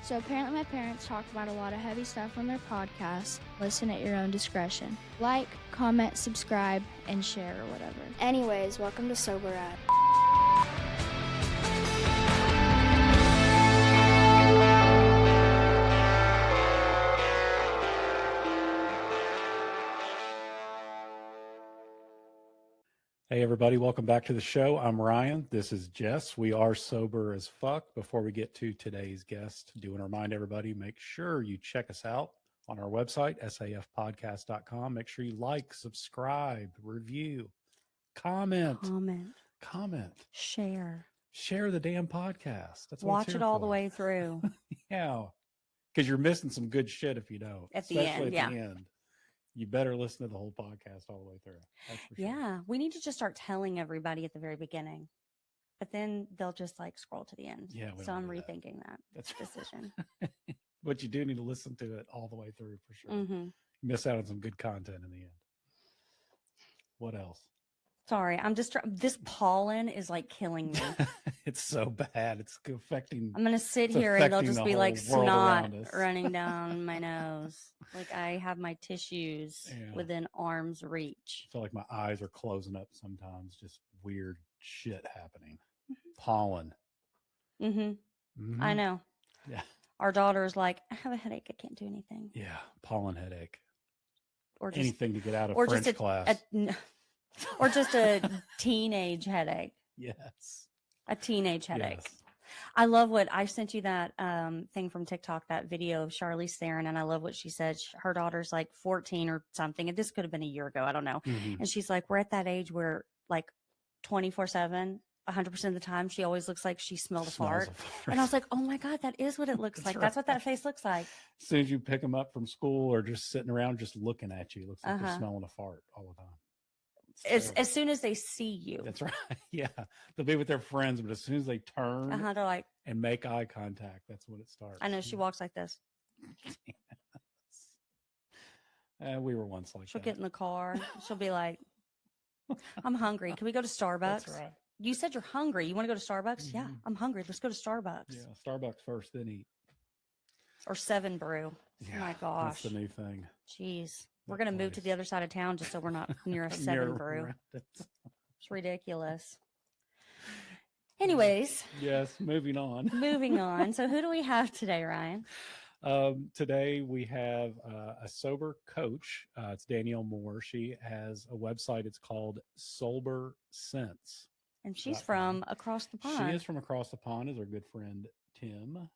So apparently my parents talk about a lot of heavy stuff on their podcast. Listen at your own discretion. Like, comment, subscribe, and share or whatever. Anyways, welcome to Sober At. Hey everybody, welcome back to the show. I'm Ryan. This is Jess. We are sober as fuck. Before we get to today's guest, do want to remind everybody, make sure you check us out on our website, safpodcast.com. Make sure you like, subscribe, review, comment, share the damn podcast. That's what watch it all the way through. Yeah, because you're missing some good shit if you don't. At the end. You better listen to the whole podcast all the way through. That's for sure. Yeah, we need to just start telling everybody at the very beginning, but then they'll just like scroll to the end. Yeah, so I'm rethinking that decision. But you do need to listen to it all the way through for sure. Mm-hmm. You miss out on some good content in the end. What else? Sorry, I'm just this pollen is like killing me. It's so bad. It's affecting. I'm gonna sit here and there'll just be like snot running down my nose. Like I have my tissues within arm's reach. I feel like my eyes are closing up sometimes. Just weird shit happening. Pollen. Mm-hmm. I know. Yeah. Our daughter's like, I have a headache. I can't do anything. Yeah, pollen headache. Or just, anything to get out of French class. Or just a teenage headache. Yes. A teenage headache. Yes. I love what I sent you that thing from TikTok, that video of Charlize Theron. And I love what she said. Her daughter's like 14 or something. And this could have been a year ago. I don't know. Mm-hmm. And she's like, we're at that age where like 24/7, 100% of the time, she always looks like she smelled a fart. And I was like, oh my God, that is what it looks like. Right. That's what that face looks like. As soon as you pick them up from school or just sitting around, just looking at you, it looks like they're smelling a fart all the time. As soon as they see you. That's right. Yeah. They'll be with their friends, but as soon as they turn they're like, and make eye contact, that's when it starts. I know she walks like this. We were once like She'll that. get in the car. She'll be like, I'm hungry. Can we go to Starbucks? That's right. You said you're hungry. You want to go to Starbucks? Mm-hmm. Yeah, I'm hungry. Let's go to Starbucks. Yeah. Starbucks first, then eat. Or 7 Brew. Yeah, oh my gosh. That's the new thing. Jeez. We're going to move to the other side of town just so we're not near a 7 Brew. It's ridiculous. Anyways. Yes, moving on. Moving on. So who do we have today, Ryan? Today we have a sober coach. It's Danielle Moore. She has a website. It's called Soulber Sense. And she's from across the pond. She is from across the pond, as our good friend Tim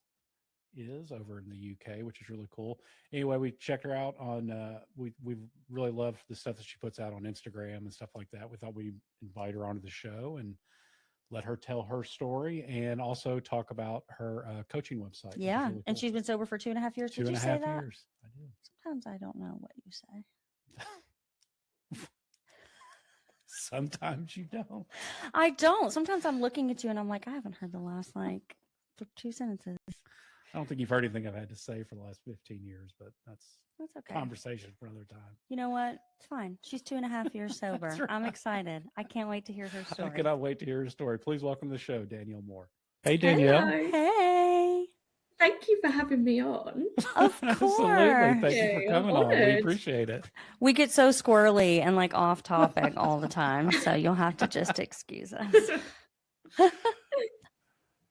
is over in the UK, which is really cool. Anyway, we checked her out on we really love the stuff that she puts out on Instagram and stuff like that. We thought we'd invite her onto the show and let her tell her story and also talk about her coaching website. Yeah. Really cool. And she's been sober for 2.5 years. Did you say that? 2.5 years. I did. Sometimes I don't know what you say. Sometimes you don't. I don't. Sometimes I'm looking at you and I'm like, I haven't heard the last 2 sentences. I don't think you've heard anything I've had to say for the last 15 years, but that's okay. Conversation for another time. You know what? It's fine. She's 2.5 years sober. Right. I'm excited. I can't wait to hear her story. I cannot wait to hear her story. Please welcome to the show, Danielle Moore. Hey, Danielle. Hello. Hey. Thank you for having me on. Of course. Absolutely. Thank you for coming on. We appreciate it. We get so squirrely and off topic all the time, so you'll have to just excuse us.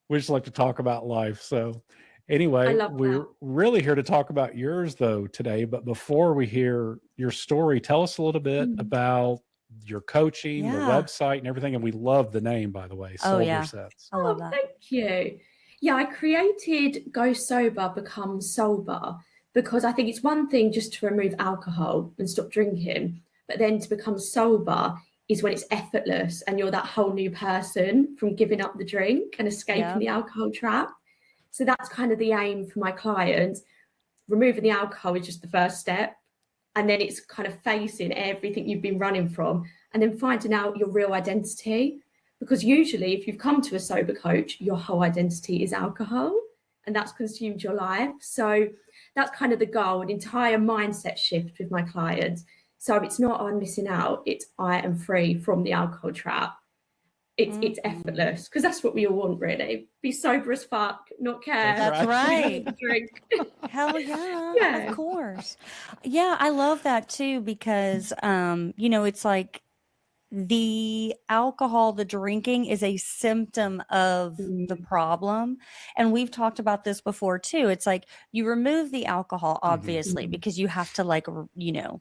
We just like to talk about life. So anyway, we're really here to talk about yours though today. But before we hear your story, tell us a little bit about your coaching, the website and everything. And we love the name, by the way, Soulber Sense. I love that. Thank you. Yeah, I created Go Sober, Become Sober because I think it's one thing just to remove alcohol and stop drinking, but then to become sober is when it's effortless and you're that whole new person from giving up the drink and escaping the alcohol trap. So that's kind of the aim for my clients. Removing the alcohol is just the first step. And then it's kind of facing everything you've been running from and then finding out your real identity. Because usually if you've come to a sober coach, your whole identity is alcohol and that's consumed your life. So that's kind of the goal, an entire mindset shift with my clients. So it's not I'm missing out, it's I am free from the alcohol trap. it's effortless, because that's what we all want, really. Be sober as fuck, not care. That's right. Drink. Hell yeah, Yeah. of course. Yeah, I love that too, because it's like the alcohol, the drinking is a symptom of the problem. And we've talked about this before too. It's like you remove the alcohol, obviously, because you have to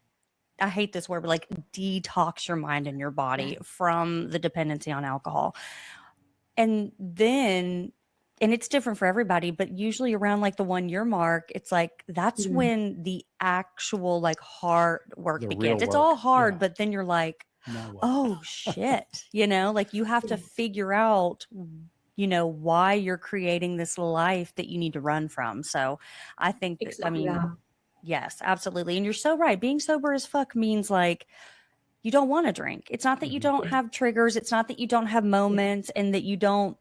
I hate this word, but like detox your mind and your body from the dependency on alcohol. And then, and it's different for everybody, but usually around like the 1 year mark, it's like, that's when the actual like hard work begins. It's all hard, but then you're like, oh shit, like you have to figure out, why you're creating this life that you need to run from. So I think that, yes, absolutely. And you're so right. Being sober as fuck means like, you don't want to drink. It's not that you don't have triggers. It's not that you don't have moments and that you don't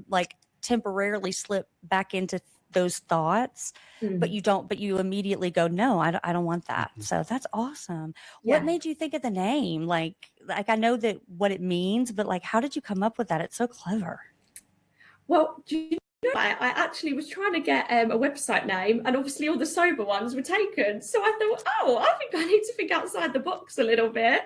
like temporarily slip back into those thoughts, but you immediately go, no, I don't want that. So that's awesome. What made you think of the name? Like I know that what it means, but like, how did you come up with that? It's so clever. Well, do you know, I actually was trying to get a website name, and obviously all the sober ones were taken. So I thought, I think I need to think outside the box a little bit.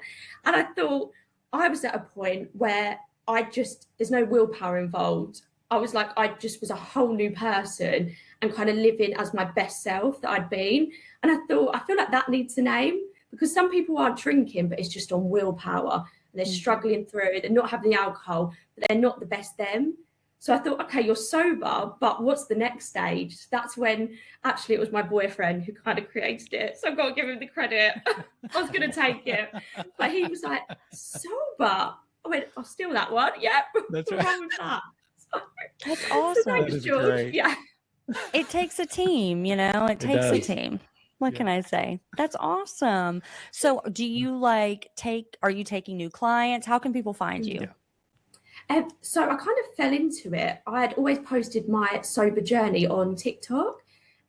And I thought I was at a point where there's no willpower involved. I was like, I just was a whole new person and kind of living as my best self that I'd been. And I thought, I feel like that needs a name, because some people aren't drinking, but it's just on willpower. And they're struggling through, they're not having the alcohol, but they're not the best them. So I thought, okay, you're sober, but what's the next stage? That's when actually it was my boyfriend who kind of created it. So I've got to give him the credit. I was going to take it. But he was like, sober. I went, I'll steal that one. Yep. That's what's right. wrong with that? That's awesome. So thanks, George. Great. Yeah. It takes a team, it takes a team. What can I say? That's awesome. So do you are you taking new clients? How can people find you? So I kind of fell into it. I had always posted my sober journey on TikTok,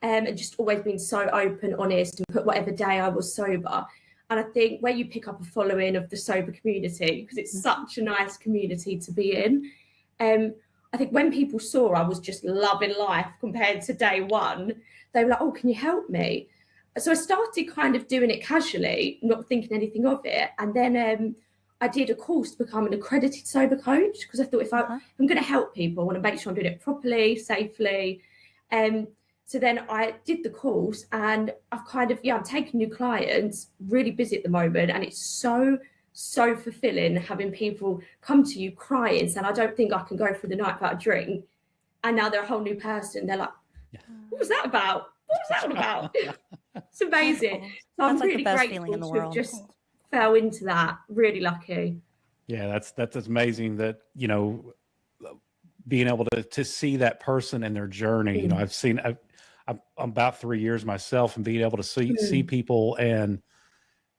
and just always been so open, honest, and put whatever day I was sober. And I think where you pick up a following of the sober community, because it's such a nice community to be in. I think when people saw I was just loving life compared to day one, they were like, oh, can you help me? So I started kind of doing it casually, not thinking anything of it. And then I did a course to become an accredited sober coach, because I thought if I'm going to help people, I want to make sure I'm doing it properly, safely. So then I did the course, and I've kind of, I'm taking new clients, really busy at the moment. And it's so fulfilling having people come to you crying, saying, I don't think I can go through the night without a drink. And now they're a whole new person. They're like, what was that about? What was that all about? It's amazing. So I'm really grateful to have just fell into that. Really lucky. Yeah, that's amazing that, being able to see that person and their journey. I've seen, I'm about 3 years myself, and being able to see people and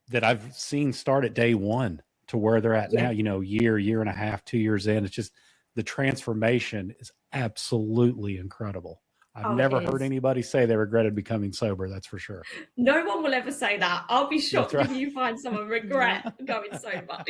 that I've seen start at day one to where they're at now, year and a half, 2 years in. It's just, the transformation is absolutely incredible. I've never heard anybody say they regretted becoming sober. That's for sure. No one will ever say that. I'll be shocked if you find someone regret going sober.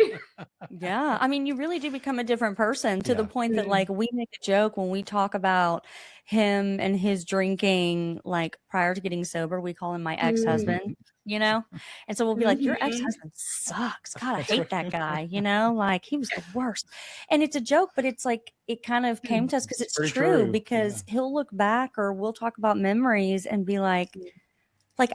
Yeah. I mean, you really do become a different person, to the point that like we make a joke when we talk about him and his drinking, like prior to getting sober, we call him my ex-husband, and so we'll be like, your ex-husband sucks. God, I hate that guy, like he was the worst. And it's a joke, but it's like, it kind of came to us because it's true, because he'll look back, or we'll talk about memories and be like,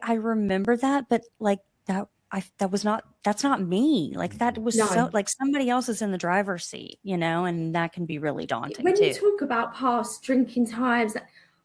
I remember that, but like that's not me. Like that was so like somebody else is in the driver's seat, and that can be really daunting. When you talk about past drinking times,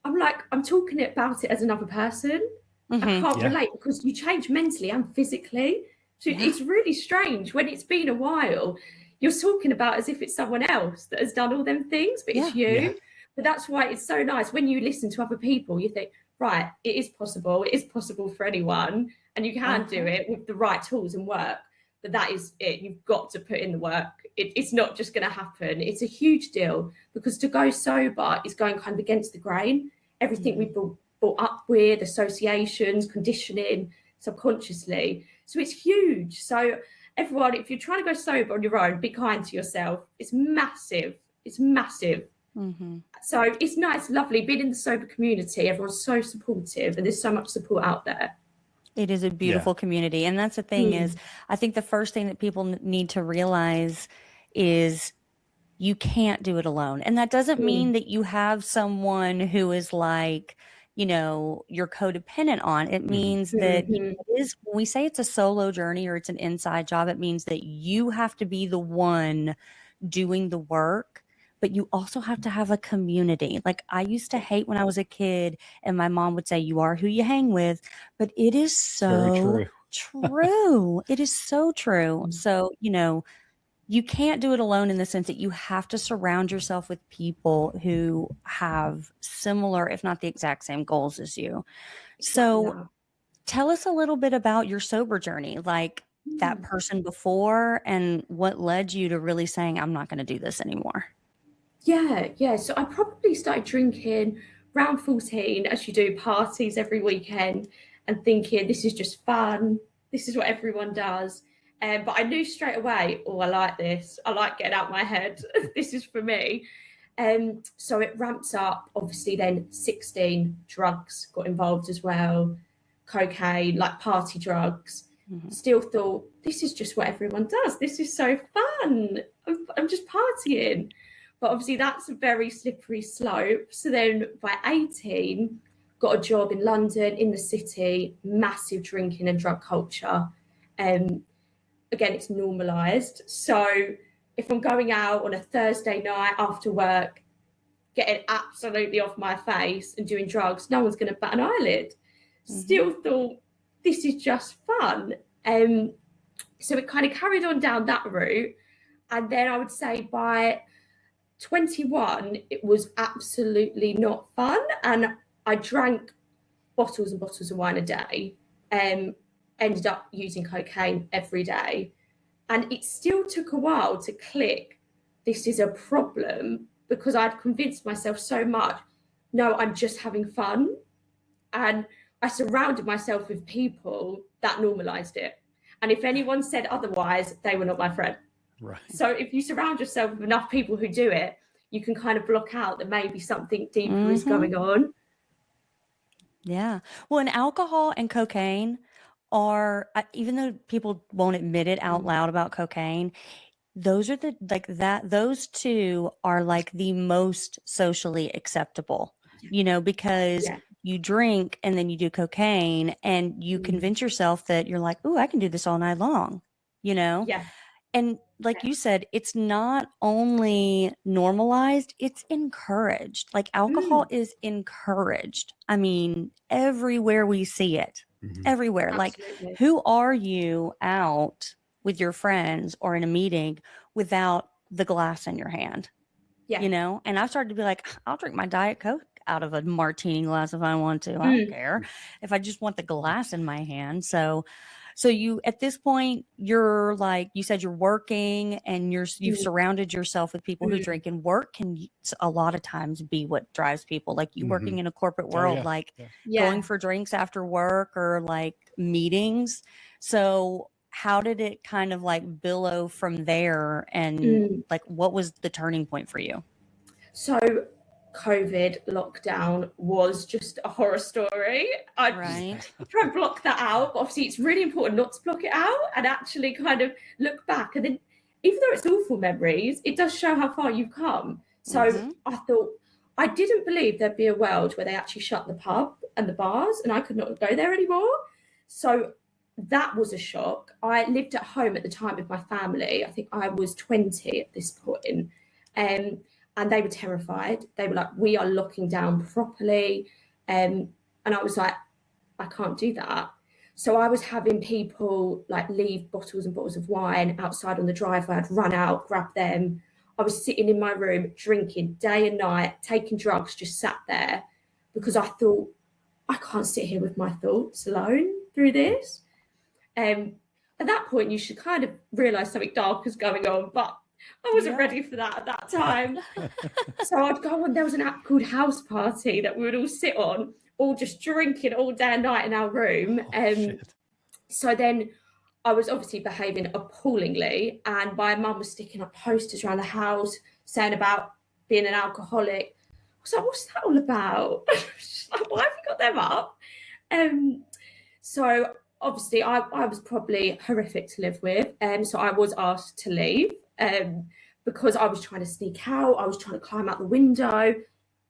I'm like, I'm talking about it as another person. I can't relate, because you change mentally and physically. So it's really strange when it's been a while. You're talking about as if it's someone else that has done all them things, but it's you. Yeah. But that's why it's so nice when you listen to other people, you think, right, it is possible. It is possible for anyone, and you can do it with the right tools and work. But that is it. You've got to put in the work. It's not just going to happen. It's a huge deal, because to go sober is going kind of against the grain. Everything we've brought up with, associations, conditioning, subconsciously. So it's huge. So everyone, if you're trying to go sober on your own, be kind to yourself. It's massive. It's massive. Mm-hmm. So it's nice, lovely being in the sober community. Everyone's so supportive, and there's so much support out there. It is a beautiful community. And that's the thing is, I think the first thing that people need to realize is you can't do it alone. And that doesn't mean that you have someone who is like, you know, you're codependent on. It means that it is, when we say it's a solo journey or it's an inside job, it means that you have to be the one doing the work, but you also have to have a community. Like I used to hate when I was a kid and my mom would say, you are who you hang with, but it is so true. It is so true. So, you know, you can't do it alone in the sense that you have to surround yourself with people who have similar, if not the exact same goals as you. So tell us a little bit about your sober journey, like that person before and what led you to really saying, I'm not going to do this anymore. Yeah. So I probably started drinking around 14, as you do, parties every weekend, and thinking this is just fun. This is what everyone does. But I knew straight away, oh, I like this. I like getting out my head. This is for me. So it ramps up. Obviously, then 16, drugs got involved as well. Cocaine, like party drugs. Still thought, this is just what everyone does. This is so fun. I'm just partying. But obviously that's a very slippery slope. So then by 18, got a job in London, in the city, massive drinking and drug culture. Again, it's normalised. So if I'm going out on a Thursday night after work, getting absolutely off my face and doing drugs, no one's going to bat an eyelid. Still thought, this is just fun. So it kind of carried on down that route. And then I would say by 21, it was absolutely not fun. And I drank bottles and bottles of wine a day. Ended up using cocaine every day. And it still took a while to click, this is a problem, because I'd convinced myself so much, no, I'm just having fun. And I surrounded myself with people that normalized it. And if anyone said otherwise, they were not my friend. Right. So if you surround yourself with enough people who do it, you can kind of block out that maybe something deeper is going on. Yeah. Well, and alcohol and cocaine are, even though people won't admit it out loud about cocaine, those are those two are like the most socially acceptable, you know, because you drink and then you do cocaine and you convince yourself that you're like, oh, I can do this all night long, you know? Yeah. And like you said, it's not only normalized, it's encouraged. Like alcohol is encouraged. I mean, everywhere we see it, everywhere. Absolutely. Like, who are you out with your friends or in a meeting without the glass in your hand? Yeah. You know? And I've started to be like, I'll drink my Diet Coke out of a martini glass if I want to. I don't care if I just want the glass in my hand. So you, at this point, you're like, you said you're working and you've surrounded yourself with people who drink, and work can a lot of times be what drives people. Like you working in a corporate world, going for drinks after work or like meetings. So how did it kind of like billow from there? And like, what was the turning point for you? So COVID lockdown was just a horror story. I try and block that out, but obviously it's really important not to block it out and actually kind of look back. And then even though it's awful memories, it does show how far you've come. So I thought, I didn't believe there'd be a world where they actually shut the pub and the bars and I could not go there anymore. So that was a shock. I lived at home at the time with my family. I think I was 20 at this point. And they were terrified. They were like, we are locking down properly. And I was like, I can't do that. So I was having people like leave bottles and bottles of wine outside on the driveway. I'd run out, grab them. I was sitting in my room, drinking day and night, taking drugs, just sat there because I thought, I can't sit here with my thoughts alone through this. At that point, you should kind of realise something dark is going on, but I wasn't ready for that at that time. So I'd go on, there was an app called House Party that we would all sit on, all just drinking all day and night in our room. So then I was obviously behaving appallingly, and my mum was sticking up posters around the house saying about being an alcoholic. I was like, what's that all about? Why have you got them up? So obviously I was probably horrific to live with. So I was asked to leave because I was trying to sneak out. I was trying to climb out the window.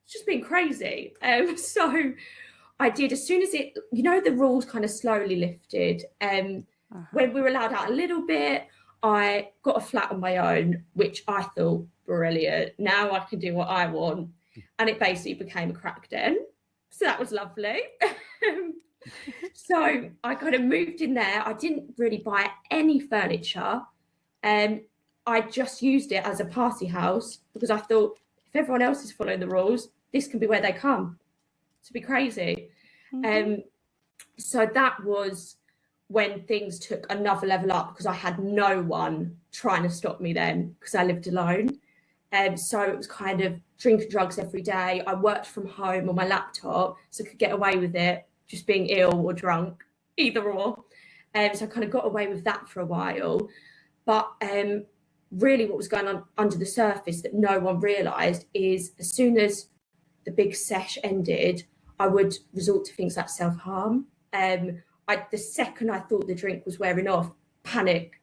It's just being crazy. So I did, as soon as it, you know, the rules kind of slowly lifted. When we were allowed out a little bit, I got a flat on my own, which I thought brilliant. Now I can do what I want. And it basically became a crack den. So that was lovely. So I kind of moved in there. I didn't really buy any furniture. I just used it as a party house because I thought if everyone else is following the rules, this can be where they come. To be crazy. So that was when things took another level up because I had no one trying to stop me then because I lived alone. So it was kind of drinking drugs every day. I worked from home on my laptop, so I could get away with it, just being ill or drunk, either or. So I kind of got away with that for a while. But really what was going on under the surface that no one realised is as soon as the big sesh ended, I would resort to things like self-harm. The second I thought the drink was wearing off, panic,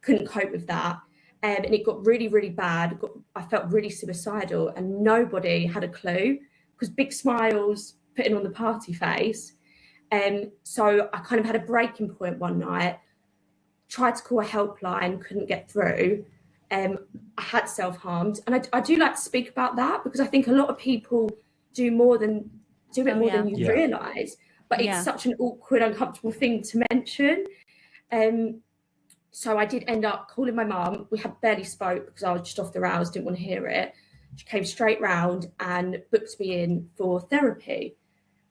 couldn't cope with that. And it got really, really bad. I felt really suicidal and nobody had a clue because big smiles, putting on the party face. So I kind of had a breaking point one night, tried to call a helpline, couldn't get through. I had self-harmed. And I do like to speak about that because I think a lot of people do it more than you realise. But it's such an awkward, uncomfortable thing to mention. So I did end up calling my mum. We had barely spoke because I was just off the rails, didn't want to hear it. She came straight round and booked me in for therapy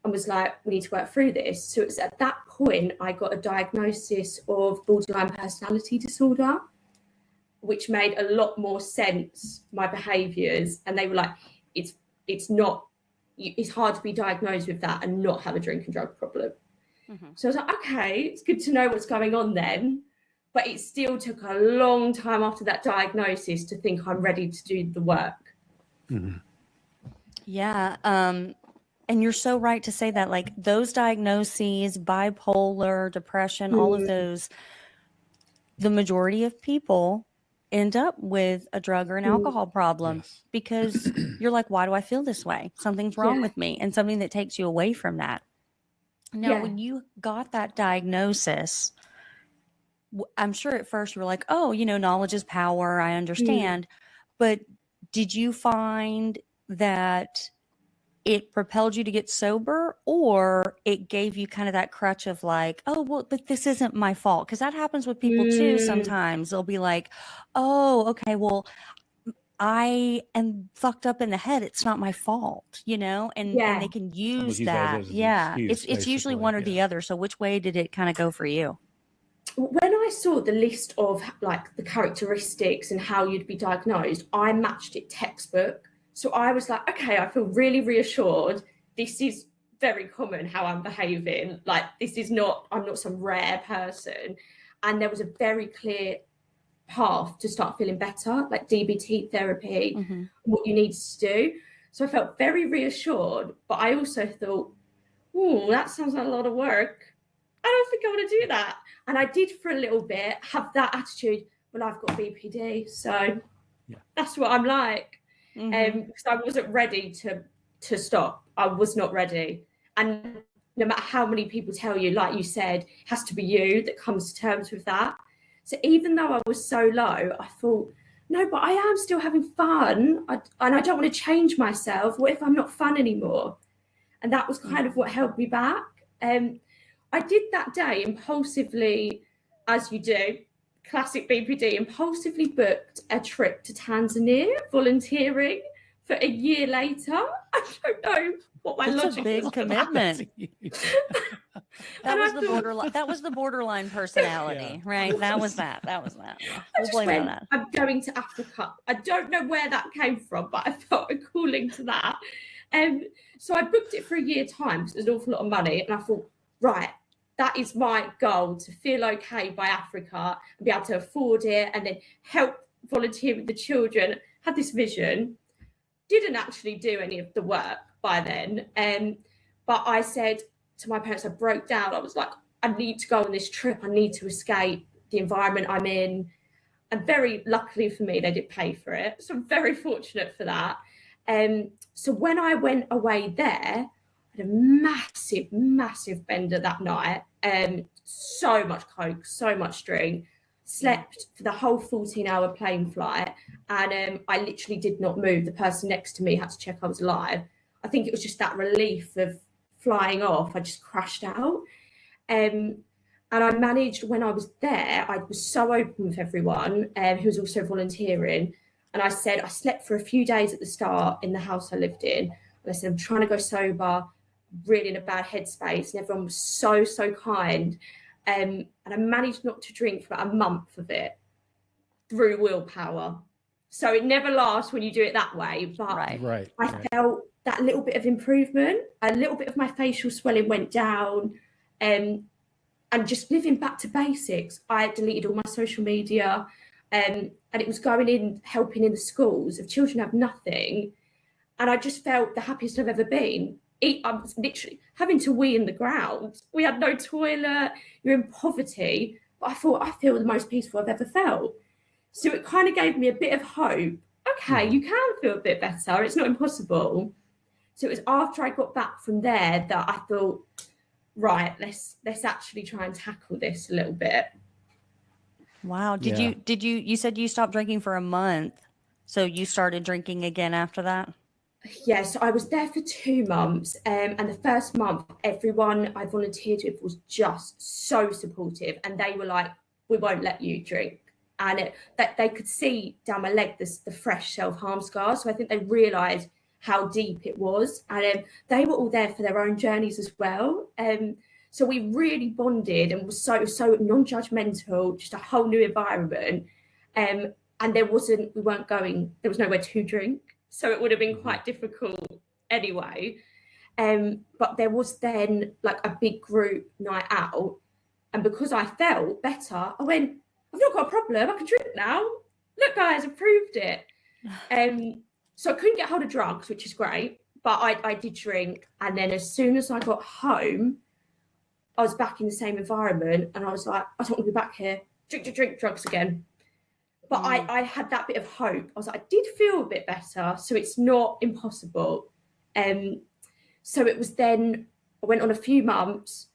and was like, we need to work through this. So it's at that point I got a diagnosis of borderline personality disorder, which made a lot more sense, my behaviours. And they were like, it's hard to be diagnosed with that and not have a drink and drug problem. So I was like, okay, it's good to know what's going on then. But it still took a long time after that diagnosis to think I'm ready to do the work. Yeah. And you're so right to say that, like those diagnoses, bipolar, depression, all of those, the majority of people end up with a drug or an alcohol problem because you're like, why do I feel this way? Something's wrong with me, and something that takes you away from that. Now, when you got that diagnosis, I'm sure at first you were like, oh, you know, knowledge is power. I understand. But did you find that it propelled you to get sober, or it gave you kind of that crutch of like, oh, well, but this isn't my fault? Because that happens with people too. Sometimes they'll be like, oh, okay, well, I am fucked up in the head. It's not my fault, you know, and they can use that. It's usually one or the other. So which way did it kind of go for you? When I saw the list of like the characteristics and how you'd be diagnosed, I matched it textbook. So I was like, okay, I feel really reassured. This is very common how I'm behaving. Like I'm not some rare person. And there was a very clear path to start feeling better, like DBT therapy, what you need to do. So I felt very reassured, but I also thought, that sounds like a lot of work. I don't think I want to do that. And I did for a little bit have that attitude, well, I've got BPD, so that's what I'm like. Because I wasn't ready to stop. I was not ready. And no matter how many people tell you, like you said, it has to be you that comes to terms with that. So even though I was so low, I thought, no, but I am still having fun. And I don't want to change myself. What if I'm not fun anymore? And that was kind of what held me back. I did that day impulsively, as you do, classic BPD, impulsively booked a trip to Tanzania, volunteering for a year later. I don't know what my logic was. That's a big commitment. That was the borderline personality, right? That was that. We'll blame it on that. I'm going to Africa. I don't know where that came from, but I felt a calling to that. So I booked it for a year time because it was an awful lot of money. And I thought, right, that is my goal, to feel okay by Africa and be able to afford it and then help volunteer with the children. Had this vision, didn't actually do any of the work by then. But I said to my parents, I broke down. I was like, I need to go on this trip. I need to escape the environment I'm in. And very luckily for me, they did pay for it. So I'm very fortunate for that. So when I went away there, I had a massive bender that night. So much coke, so much drink. Slept for the whole 14-hour plane flight, and I literally did not move. The person next to me had to check I was alive. I think it was just that relief of flying off. I just crashed out. And I managed, when I was there, I was so open with everyone who was also volunteering. And I said, I slept for a few days at the start in the house I lived in. And I said, I'm trying to go sober, really in a bad headspace. And everyone was so kind. And I managed not to drink for about a month of it through willpower. So it never lasts when you do it that way. But Right. I felt that little bit of improvement, a little bit of my facial swelling went down. And just living back to basics. I deleted all my social media, and it was going in, helping in the schools if children have nothing. And I just felt the happiest I've ever been. I was literally having to wee in the ground. We had no toilet, you're in poverty. But I thought, I feel the most peaceful I've ever felt. So it kind of gave me a bit of hope. Okay, you can feel a bit better. It's not impossible. So it was after I got back from there that I thought, right, let's actually try and tackle this a little bit. Wow. You said you stopped drinking for a month. So you started drinking again after that? Yeah, so I was there for 2 months. And the first month, everyone I volunteered with was just so supportive. And they were like, we won't let you drink. And they could see down my leg the fresh self-harm scars. So I think they realised how deep it was. And they were all there for their own journeys as well. So we really bonded and was so non-judgmental, just a whole new environment. And there was nowhere to drink. So it would have been quite difficult anyway. But there was then like a big group night out. And because I felt better, I went, I've not got a problem. I can drink now. Look, guys, I've proved it. So I couldn't get hold of drugs, which is great. But I did drink. And then as soon as I got home, I was back in the same environment. And I was like, I don't want to be back here. Drink drugs again. But I had that bit of hope. I was like, I did feel a bit better. So it's not impossible. So it was then, I went on a few months,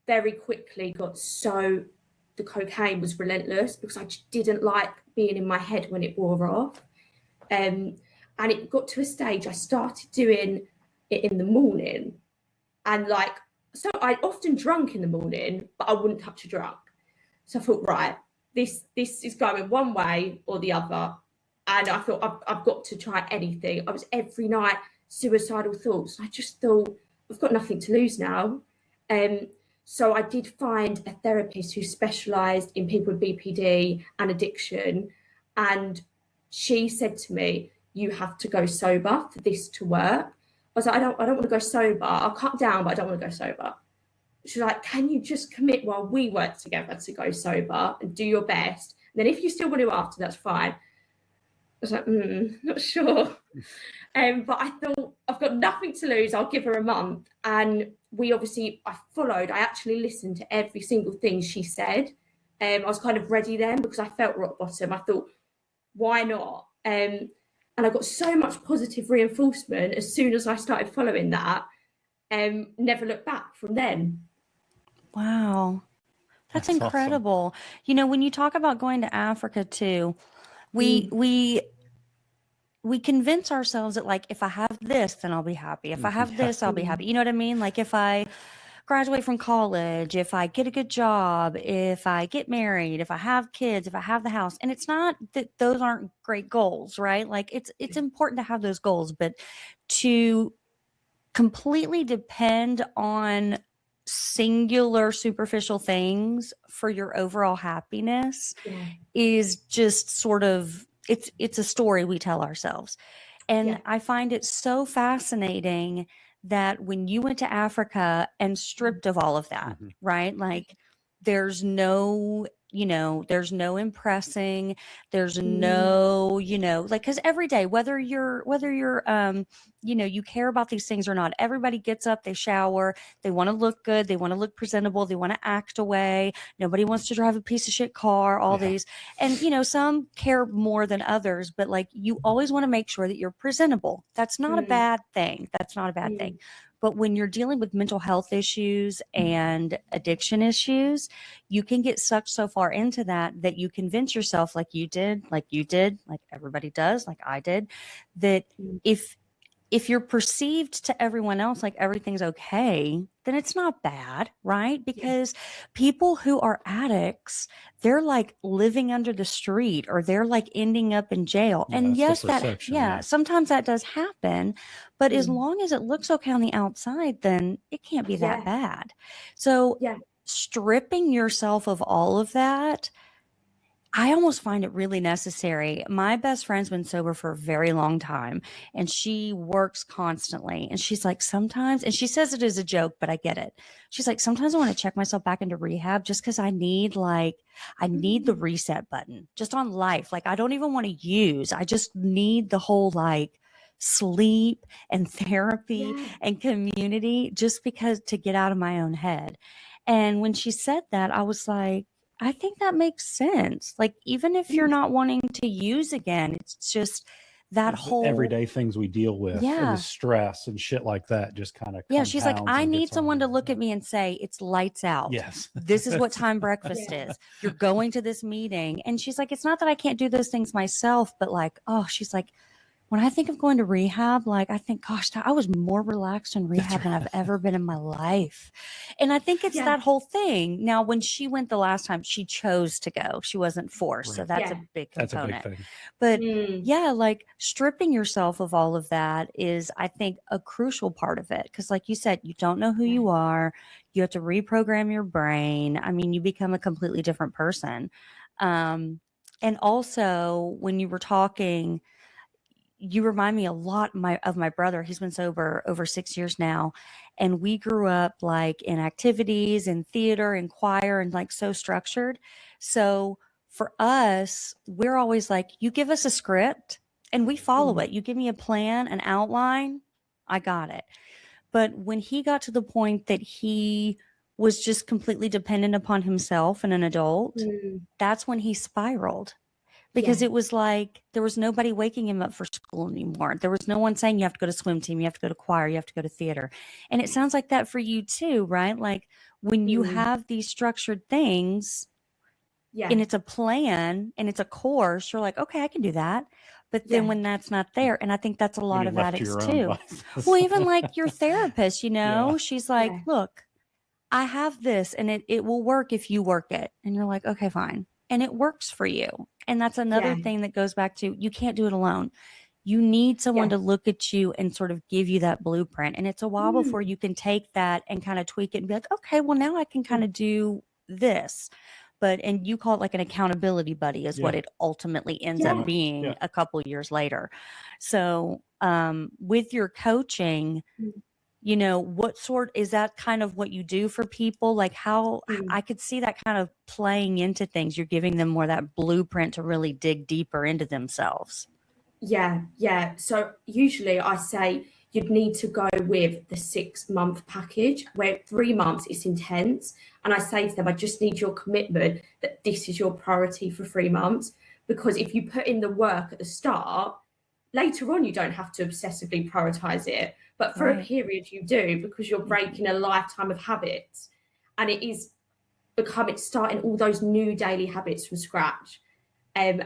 very quickly the cocaine was relentless because I just didn't like being in my head when it wore off. And it got to a stage I started doing it in the morning. And so I often drunk in the morning, but I wouldn't touch a drug. So I thought, right, this is going one way or the other. And I thought, I've got to try anything. I was every night suicidal thoughts. I just thought, I've got nothing to lose now. So I did find a therapist who specialised in people with BPD and addiction. And she said to me, you have to go sober for this to work. I was like, I don't want to go sober. I'll cut down, but I don't want to go sober. She's like, can you just commit while we work together to go sober and do your best? And then if you still want to after, that's fine. I was like, not sure. But I thought, I've got nothing to lose. I'll give her a month. And I actually listened to every single thing she said. I was kind of ready then because I felt rock bottom. I thought, why not? And I got so much positive reinforcement as soon as I started following that. Never looked back from then. Wow. That's awesome. incredible. You know, when you talk about going to Africa too, we convince ourselves that like, if I have this, then I'll be happy. If I have this, I'll be happy. You know what I mean? Like if I graduate from college, if I get a good job, if I get married, if I have kids, if I have the house. And it's not that those aren't great goals, right? Like it's important to have those goals, but to completely depend on singular superficial things for your overall happiness is just sort of, it's a story we tell ourselves. And I find it so fascinating that when you went to Africa and stripped of all of that, right? Like there's no, there's no impressing, there's no, like, cause every day, whether you're, you care about these things or not, everybody gets up, they shower, they want to look good, they want to look presentable, they want to act away. Nobody wants to drive a piece of shit car, all these. And, some care more than others, but like you always want to make sure that you're presentable. That's not a bad thing. That's not a bad thing. But when you're dealing with mental health issues and addiction issues, you can get sucked so far into that you convince yourself, like you did, like everybody does, like I did, that if you're perceived to everyone else like everything's okay, then it's not bad, right? Because people who are addicts, they're like living under the street or they're like ending up in jail. And yes, sometimes that does happen, but as long as it looks okay on the outside, then it can't be that bad. So stripping yourself of all of that, I almost find it really necessary. My best friend's been sober for a very long time and she works constantly. And she's like, sometimes, and she says it as a joke, but I get it. She's like, sometimes I want to check myself back into rehab just because I need the reset button just on life. Like I don't even want to use, I just need the whole like sleep and therapy and community just because to get out of my own head. And when she said that, I was like, I think that makes sense. Like, even if you're not wanting to use again, it's just that whole everyday things we deal with and the stress and shit like that just kind of she's like, I need someone to look at me and say, it's lights out. Yes. This is what time breakfast is. You're going to this meeting. And she's like, it's not that I can't do those things myself, but like, she's like, when I think of going to rehab, like I think, gosh, I was more relaxed in rehab than I've ever been in my life. And I think it's that whole thing. Now, when she went the last time, she chose to go. She wasn't forced. So that's a big component. That's a big thing. But like stripping yourself of all of that is, I think, a crucial part of it. Because like you said, you don't know who you are. You have to reprogram your brain. I mean, you become a completely different person. And also when you were talking, you remind me a lot of my brother. He's been sober over 6 years now. And we grew up like in activities and theater and choir and like so structured. So for us, we're always like, you give us a script and we follow it. You give me a plan, an outline, I got it. But when he got to the point that he was just completely dependent upon himself and an adult, that's when he spiraled. Because it was like there was nobody waking him up for school anymore. There was no one saying you have to go to swim team, you have to go to choir, you have to go to theater. And it sounds like that for you too, right? Like when you have these structured things and it's a plan and it's a course, you're like, okay, I can do that. But then when that's not there, and I think that's a lot of addicts too. Well, even like your therapist, she's like, look, I have this and it will work if you work it. And you're like, okay, fine. And it works for you. And that's another thing that goes back to, you can't do it alone. You need someone to look at you and sort of give you that blueprint. And it's a while before you can take that and kind of tweak it and be like, okay, well now I can kind of do this. And you call it like an accountability buddy is what it ultimately ends up being a couple years later. So with your coaching, what sort is that kind of what you do for people? Like how I could see that kind of playing into things. You're giving them more that blueprint to really dig deeper into themselves. Yeah. So usually I say you'd need to go with the 6-month package where 3 months is intense. And I say to them, I just need your commitment that this is your priority for 3 months. Because if you put in the work at the start, later on, you don't have to obsessively prioritize it. But for a period you do, because you're breaking a lifetime of habits and it's starting all those new daily habits from scratch and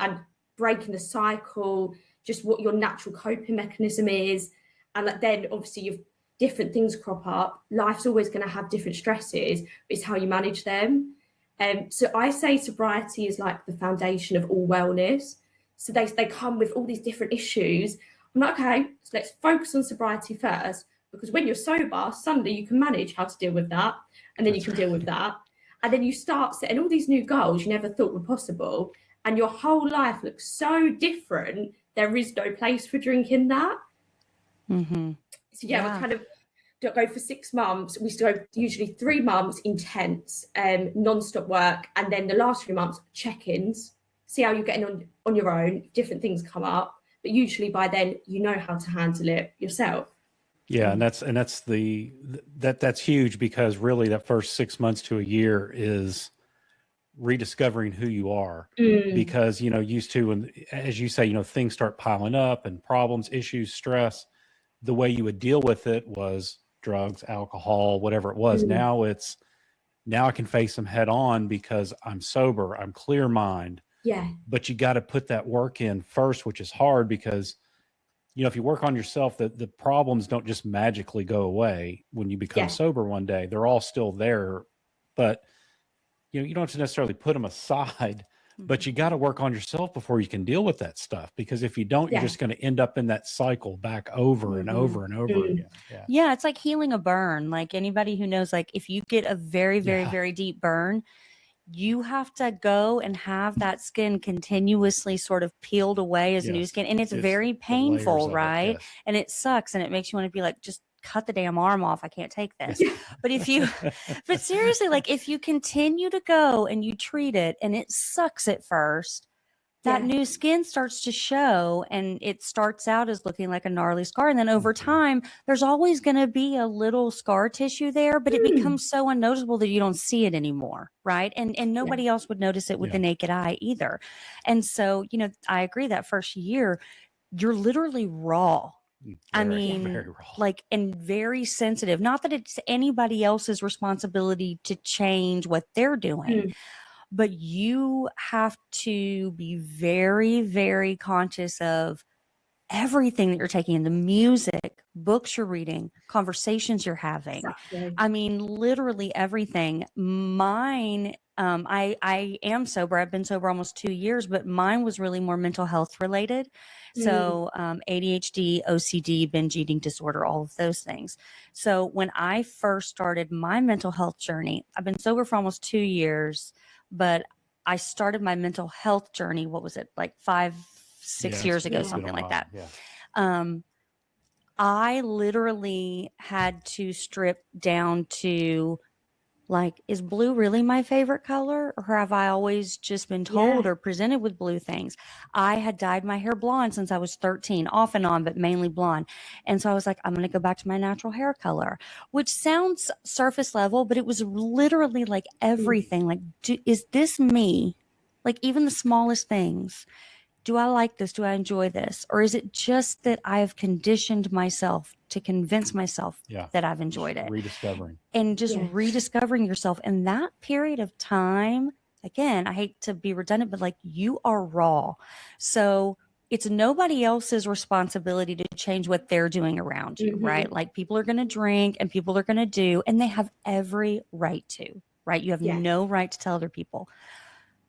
breaking the cycle, just what your natural coping mechanism is. And then obviously you've different things crop up. Life's always going to have different stresses, but it's how you manage them. So I say sobriety is like the foundation of all wellness. So they come with all these different issues. I'm like, okay, so let's focus on sobriety first, because when you're sober, suddenly you can manage how to deal with that. And then you can deal with that. And then you start setting all these new goals you never thought were possible. And your whole life looks so different. There is no place for drinking that. Mm-hmm. So we're kind of go for 6 months. We used to go usually 3 months intense, non-stop work, and then the last 3 months check-ins, see how you're getting on your own. Different things come up, but usually by then you know how to handle it yourself. Yeah, and that's huge, because really that first 6 months to a year is rediscovering who you are, because used to, when, as you say, things start piling up and problems, issues, stress, the way you would deal with it was drugs, alcohol, whatever it was. Now I can face them head on because I'm sober, I'm clear mind. Yeah. But you got to put that work in first, which is hard, because if you work on yourself, the problems don't just magically go away when you become sober one day. They're all still there, but you don't have to necessarily put them aside, but you got to work on yourself before you can deal with that stuff. Because if you don't, you're just going to end up in that cycle back over and over and over again. Yeah. It's like healing a burn. Like anybody who knows, like if you get a very, very, very deep burn, you have to go and have that skin continuously sort of peeled away as new skin. And it's very painful, right? And it sucks. And it makes you want to be like, just cut the damn arm off. I can't take this. But but seriously, like if you continue to go and you treat it and it sucks at first, that new skin starts to show, and it starts out as looking like a gnarly scar. And then over time, there's always going to be a little scar tissue there, but it becomes so unnoticeable that you don't see it anymore. Right. And nobody else would notice it with the naked eye either. And so, I agree that first year, you're literally raw. Very raw. Like, and very sensitive. Not that it's anybody else's responsibility to change what they're doing. But you have to be very, very conscious of everything that you're taking in, the music, books you're reading, conversations you're having. Exactly. Literally everything. Mine, I am sober. I've been sober almost 2 years, but mine was really more mental health related. So ADHD, OCD, binge eating disorder, all of those things. So when I first started my mental health journey, I've been sober for almost 2 years. But I started my mental health journey, what was it, like 5-6 years ago, something like that. I literally had to strip down to, like, is blue really my favorite color? Or have I always just been told or presented with blue things? I had dyed my hair blonde since I was 13, off and on, but mainly blonde. And so I was like, I'm going to go back to my natural hair color, which sounds surface level, but it was literally like everything. Like, is this me? Like even the smallest things. Do I like this? Do I enjoy this? Or is it just that I've conditioned myself to convince myself that I've enjoyed it? Rediscovering. And just rediscovering yourself. And that period of time, again, I hate to be redundant, but like you are raw. So it's nobody else's responsibility to change what they're doing around you, right? Like people are going to drink and people are going to do, and they have every right to, right? You have no right to tell other people.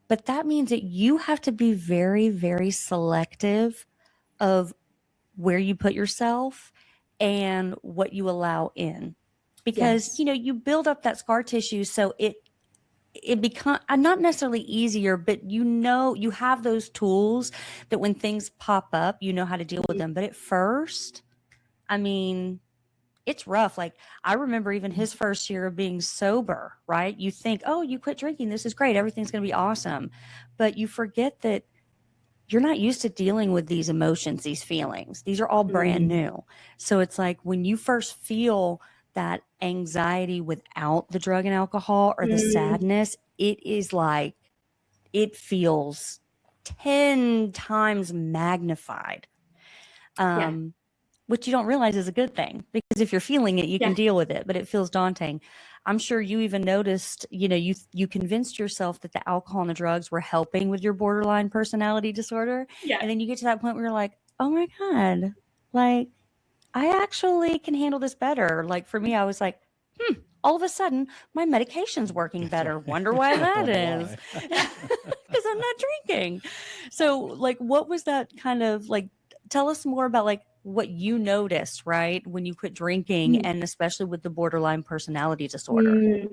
But that means that you have to be very, very selective of where you put yourself and what you allow in. Because, you build up that scar tissue. So it becomes not necessarily easier, but you have those tools that when things pop up, you know how to deal with them. But at first, it's rough. Like I remember even his first year of being sober, right? You think, oh, you quit drinking. This is great. Everything's going to be awesome. But you forget that you're not used to dealing with these emotions, these feelings. These are all brand new. So it's like when you first feel that anxiety without the drug and alcohol or the sadness, it is like, it feels 10 times magnified. Which you don't realize is a good thing, because if you're feeling it, you can deal with it, but it feels daunting. I'm sure you even noticed, you convinced yourself that the alcohol and the drugs were helping with your borderline personality disorder. And then you get to that point where you're like, oh my God, like I actually can handle this better. Like for me, I was like, all of a sudden my medication's working better. Wonder why that is. Because I'm not drinking. So like, what was that kind of like, tell us more about like what you noticed, right, when you quit drinking and especially with the borderline personality disorder.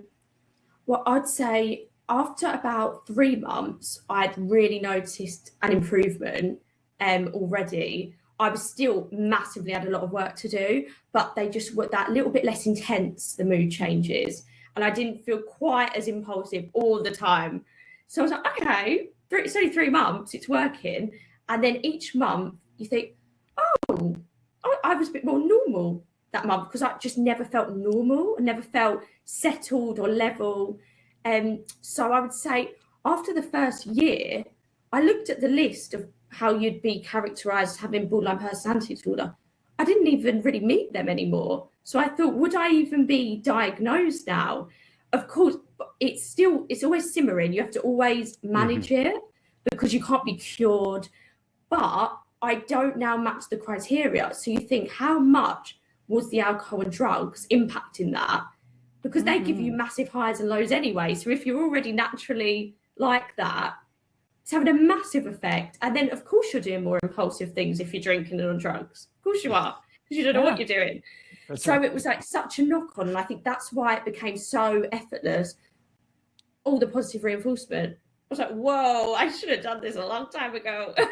Well, I'd say after about 3 months, I'd really noticed an improvement already. I was still massively had a lot of work to do, but they just were that little bit less intense, the mood changes. And I didn't feel quite as impulsive all the time. So I was like, okay, it's only 3 months, it's working. And then each month you think, oh, I was a bit more normal that month, because I just never felt normal. I never felt settled or level. So I would say after the first year, I looked at the list of how you'd be characterized as having borderline personality disorder. I didn't even really meet them anymore. So I thought, would I even be diagnosed now? Of course, it's always simmering. You have to always manage it, because you can't be cured. But I don't now match the criteria. So you think, how much was the alcohol and drugs impacting that? Because they give you massive highs and lows anyway. So if you're already naturally like that, it's having a massive effect. And then, of course, you're doing more impulsive things if you're drinking and on drugs. Of course you are, because you don't know what you're doing. That's so right. It was like such a knock on. And I think that's why it became so effortless. All the positive reinforcement. I was like, whoa, I should have done this a long time ago. But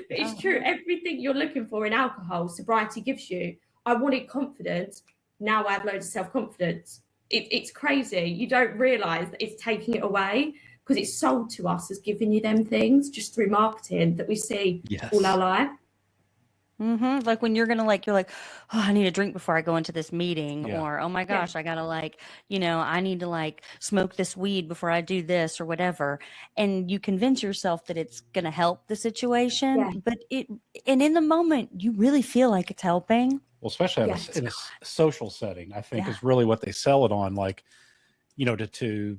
it's true. Everything you're looking for in alcohol, sobriety gives you. I wanted confidence. Now I have loads of self-confidence. It's crazy. You don't realise that it's taking it away, because it's sold to us as giving you them things just through marketing that we see all our life. Like when you're like, oh, I need a drink before I go into this meeting, or, oh my gosh, I gotta I need to smoke this weed before I do this or whatever. And you convince yourself that it's going to help the situation, but and in the moment you really feel like it's helping. Well, especially in a social setting, I think is really what they sell it on. Like, to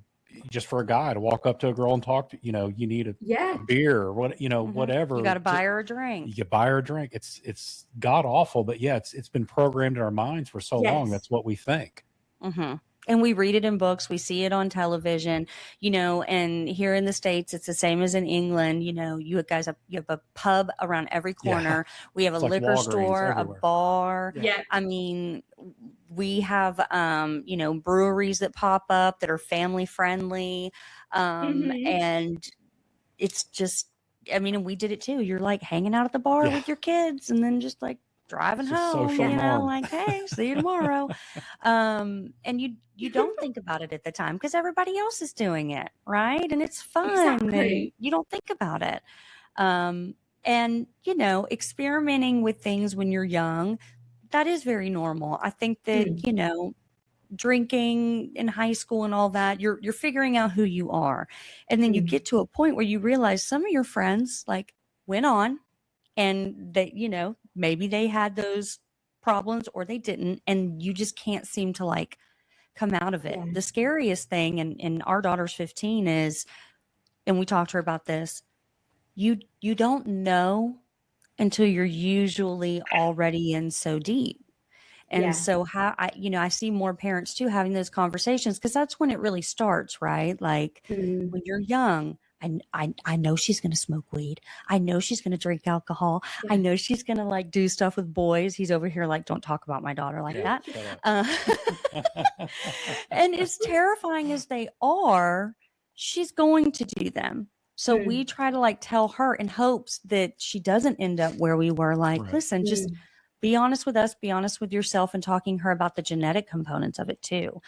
just for a guy to walk up to a girl and talk to, you need a beer or whatever. You got to buy her a drink. You buy her a drink. It's god awful, but it's been programmed in our minds for so long. That's what we think. And we read it in books. We see it on television, and here in the States, it's the same as in England. You guys you have a pub around every corner. We have a liquor store, everywhere. A bar. I mean, we have, breweries that pop up that are family friendly. And it's just, and we did it too. You're hanging out at the bar with your kids and then just driving home, hey, see you tomorrow. And you don't think about it at the time because everybody else is doing it, right? And it's fun. And you don't think about it. And experimenting with things when you're young, that is very normal. I think that, drinking in high school and all that, you're figuring out who you are. And then you get to a point where you realize some of your friends went on and they, maybe they had those problems or they didn't, and you just can't seem to come out of it. The scariest thing, and our daughter's 15, is, and we talked to her about this, you don't know until you're usually already in so deep. And so how I see more parents too having those conversations, because that's when it really starts, right? When you're young, I know she's going to smoke weed. I know she's going to drink alcohol. I know she's going to do stuff with boys. He's over here don't talk about my daughter like that. And as terrifying as they are, she's going to do them. So we try to tell her in hopes that she doesn't end up where we were. Listen, just be honest with us, be honest with yourself, and talking her about the genetic components of it too.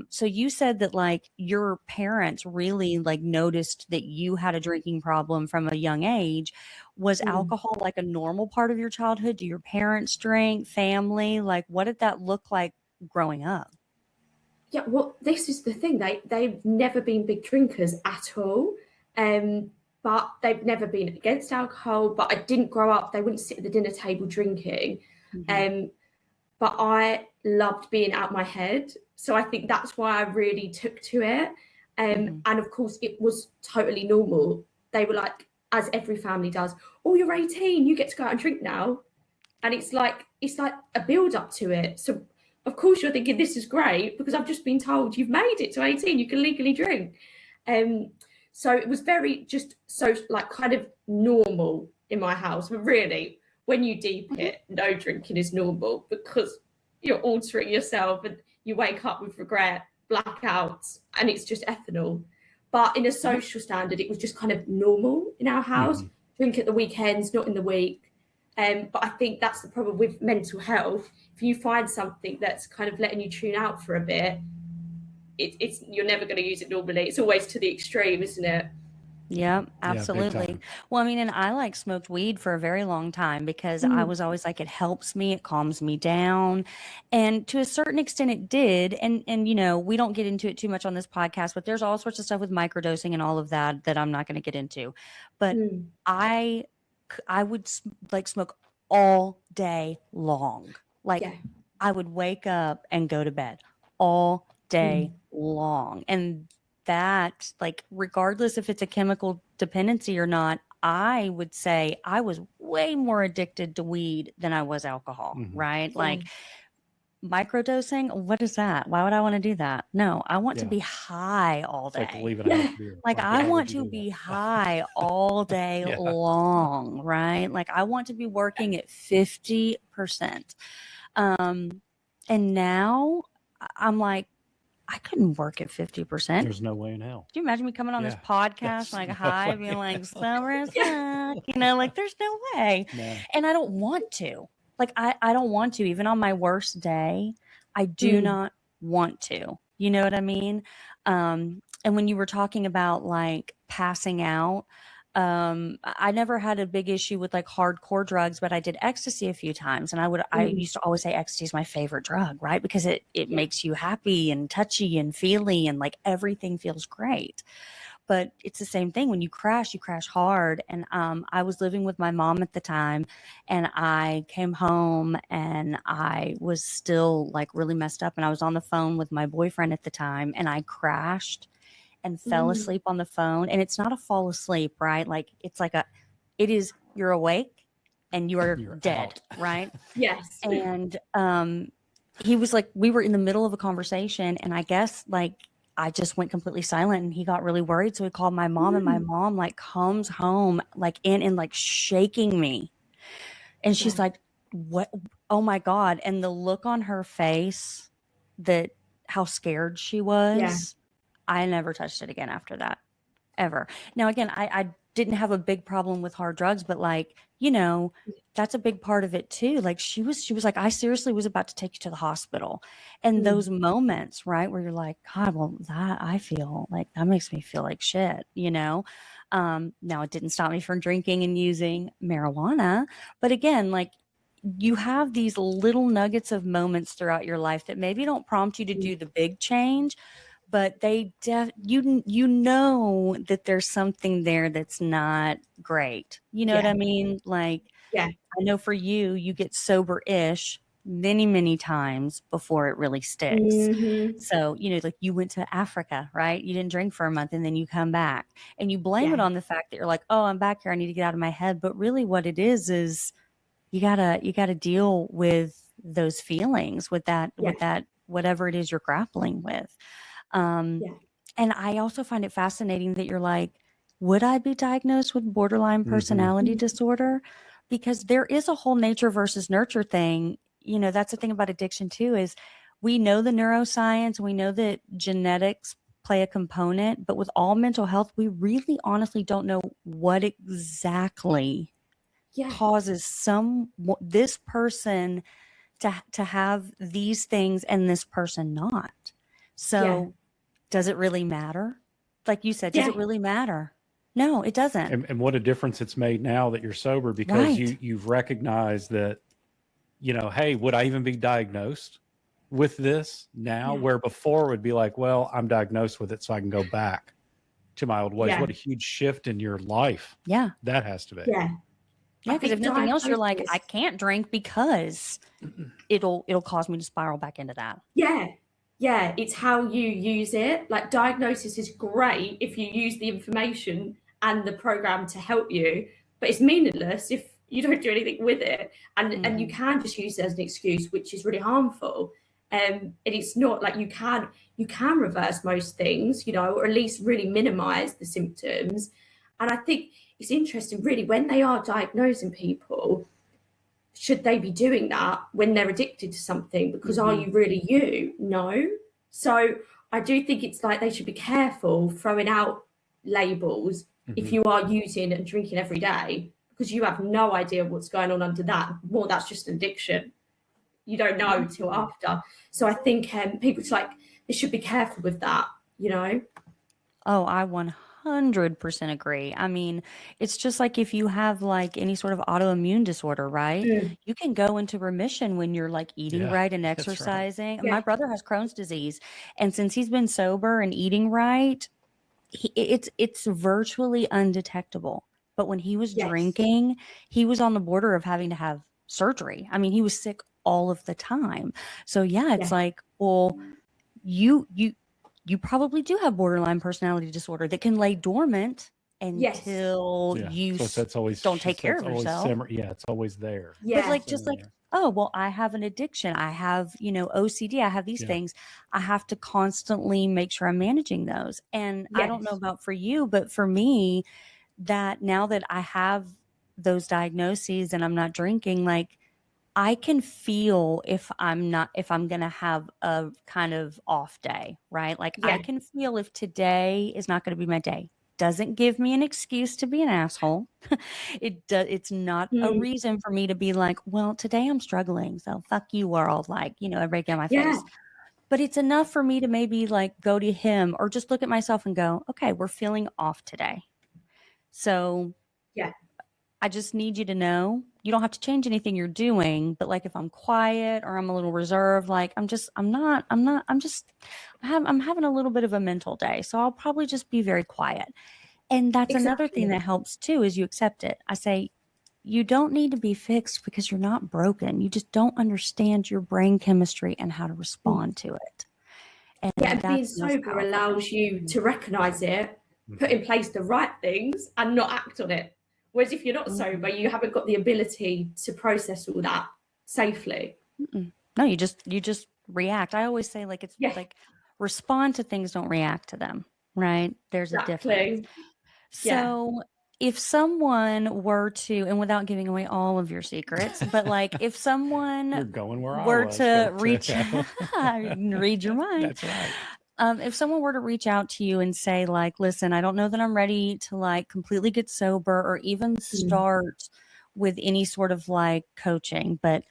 So you said that your parents really noticed that you had a drinking problem from a young age. Was alcohol a normal part of your childhood? Do your parents drink? Family? What did that look like growing up? Yeah, well, this is the thing. They've never been big drinkers at all. But they've never been against alcohol. But I didn't grow up, they wouldn't sit at the dinner table drinking. But I loved being out my head. So I think that's why I really took to it. And of course, it was totally normal. They were as every family does, oh, you're 18, you get to go out and drink now. And it's like a build up to it. So of course you're thinking, this is great, because I've just been told you've made it to 18, you can legally drink. So it was very just so kind of normal in my house. But really, when you deep it, no drinking is normal, because you're altering yourself and you wake up with regret, blackouts, and it's just ethanol. But in a social standard, it was just kind of normal in our house. Drink at the weekends, not in the week. But I think that's the problem with mental health. If you find something that's kind of letting you tune out for a bit, it's you're never going to use it normally. It's always to the extreme, isn't it? Yeah, big absolutely. time. Well, I mean, and I like smoked weed for a very long time because I was always like, it helps me, it calms me down. And to a certain extent it did. And you know, we don't get into it too much on this podcast, but there's all sorts of stuff with microdosing and all of that that I'm not going to get into. But I would like smoke all day long. Like Yeah. I would wake up and go to bed all day long. And that, like, regardless if it's a chemical dependency or not, I would say I was way more addicted to weed than I was alcohol, right? Yeah. Like microdosing, what is that? Why would I want to do that? No, I want to Yeah. be high all It's like day. leaving a house beer. Like Like, I why want would you to do be that? high all day Yeah. long, right? Like I want to be working at 50%. And now I'm like, I couldn't work at 50%. There's no way in hell. Do you imagine me coming on this Yeah. podcast That's like no high, way being in like, hell. summer is back, you know, like there's no way. No. And I don't want to. Like I don't want to. Even on my worst day, I do not want to. You know what I mean? And when you were talking about like passing out, I never had a big issue with like hardcore drugs, but I did ecstasy a few times. And I used to always say ecstasy is my favorite drug, right? Because it makes you happy and touchy and feely and like everything feels great. But it's the same thing. When you crash hard. And I was living with my mom at the time, and I came home and I was still like really messed up. And I was on the phone with my boyfriend at the time, and I crashed and fell asleep on the phone. And it's not a fall asleep, right? Like it is, you're awake and you're dead, out. right? Yes. And he was like, we were in the middle of a conversation, and I guess like I just went completely silent, and he got really worried. So he called my mom, and my mom like comes home like in and like shaking me. And she's like, what? Oh my God. And the look on her face, that how scared she was. Yeah. I never touched it again after that, ever. Now, again, I didn't have a big problem with hard drugs, but like, you know, that's a big part of it too. Like she was like, I seriously was about to take you to the hospital. And those moments, right, where you're like, God, well, that I feel like that makes me feel like shit, you know? Now it didn't stop me from drinking and using marijuana. But again, like you have these little nuggets of moments throughout your life that maybe don't prompt you to do the big change, but they you know that there's something there that's not great. You know what I mean? Like, I know for you, you get sober-ish many times before it really sticks. So, you know, like you went to Africa, right? You didn't drink for a month and then you come back and you blame it on the fact that you're like, oh, I'm back here, I need to get out of my head. But really what it is you gotta deal with those feelings, with that whatever it is you're grappling with. And I also find it fascinating that you're like, would I be diagnosed with borderline personality disorder? Because there is a whole nature versus nurture thing. You know, that's the thing about addiction too, is we know the neuroscience, we know that genetics play a component, but with all mental health, we really honestly don't know what exactly causes this person to have these things and this person not. So does it really matter? Like you said, does it really matter? No, it doesn't. And what a difference it's made now that you're sober, because you've recognized that, you know, hey, would I even be diagnosed with this now? Where before would be like, well, I'm diagnosed with it, so I can go back to my old ways. What a huge shift in your life. Yeah. That has to be. Yeah, because if nothing else, you're like, I can't drink because it'll cause me to spiral back into that. Yeah, it's how you use it. Like diagnosis is great if you use the information and the program to help you, but it's meaningless if you don't do anything with it. And you can just use it as an excuse, which is really harmful. And it's not like you can reverse most things, you know, or at least really minimize the symptoms. And I think it's interesting, really, when they are diagnosing people, should they be doing that when they're addicted to something? Because are you really you? No. So I do think it's like they should be careful throwing out labels if you are using and drinking every day, because you have no idea what's going on under that. Well, that's just an addiction. You don't know till after. So I think people they should be careful with that, you know? Oh, I 100% agree. I mean, it's just like if you have like any sort of autoimmune disorder, right? You can go into remission when you're like eating Yeah, right and that's right. exercising. Yeah. My brother has Crohn's disease, and since he's been sober and eating right, it's virtually undetectable. But when he was Yes. drinking, he was on the border of having to have surgery. I mean, he was sick all of the time. So yeah, it's like, well, you probably do have borderline personality disorder that can lay dormant until Yeah. you So that's always don't take care that's of always yourself. yeah, it's always there. Yeah. But like, just like, There. oh, well, I have an addiction. I have, you know, OCD. I have these Yeah. things. I have to constantly make sure I'm managing those. And I don't know Yes. about for you, but for me, that now that I have those diagnoses and I'm not drinking, like I can feel if I'm going to have a kind of off day, right? Like I Yeah. can feel if today is not going to be my day. Doesn't give me an excuse to be an asshole. It's not a reason for me to be like, well, today I'm struggling, so fuck you world, like, you know, everybody get on my Yeah. face. But it's enough for me to maybe like go to him or just look at myself and go, okay, we're feeling off today. So Yeah. I just need you to know you don't have to change anything you're doing, but like if I'm quiet or I'm a little reserved, like I'm having a little bit of a mental day. So I'll probably just be very quiet. And that's another thing that helps too, is you accept it. I say, you don't need to be fixed because you're not broken. You just don't understand your brain chemistry and how to respond to it. And Yeah, being that's most sober powerful. allows you to recognize it, put in place the right things, and not act on it. Whereas if you're not sober, you haven't got the ability to process all that safely. No, you just react. I always say like it's Yeah. like respond to things, don't react to them, right? There's a difference. Exactly. Yeah. So if someone were to, and without giving away all of your secrets, but like if You're someone going where I were was to going reach, read your mind. That's right. If someone were to reach out to you and say like, listen, I don't know that I'm ready to like completely get sober or even start with any sort of like coaching, but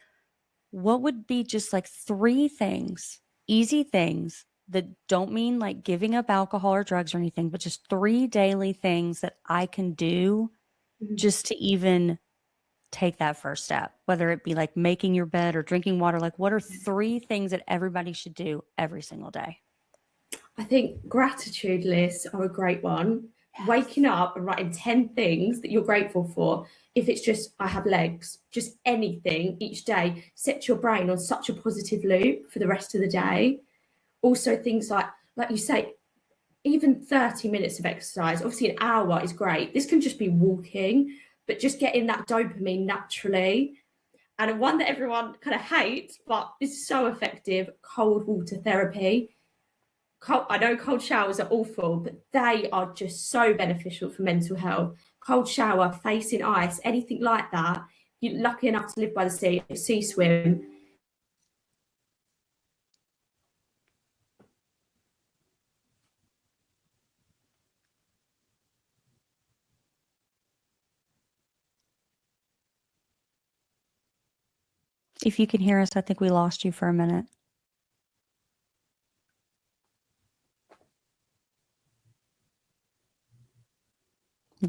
what would be just like 3 things, easy things that don't mean like giving up alcohol or drugs or anything, but just 3 daily things that I can do just to even take that first step, whether it be like making your bed or drinking water? Like, what are 3 things that everybody should do every single day? I think gratitude lists are a great one. Yes. Waking up and writing 10 things that you're grateful for. If it's just, I have legs, just anything each day, set your brain on such a positive loop for the rest of the day. Also things like you say, even 30 minutes of exercise, obviously an hour is great. This can just be walking, but just getting that dopamine naturally. And one that everyone kind of hates, but is so effective, cold water therapy. I know cold showers are awful, but they are just so beneficial for mental health. Cold shower, face in ice, anything like that. You're lucky enough to live by the sea swim. If you can hear us, I think we lost you for a minute.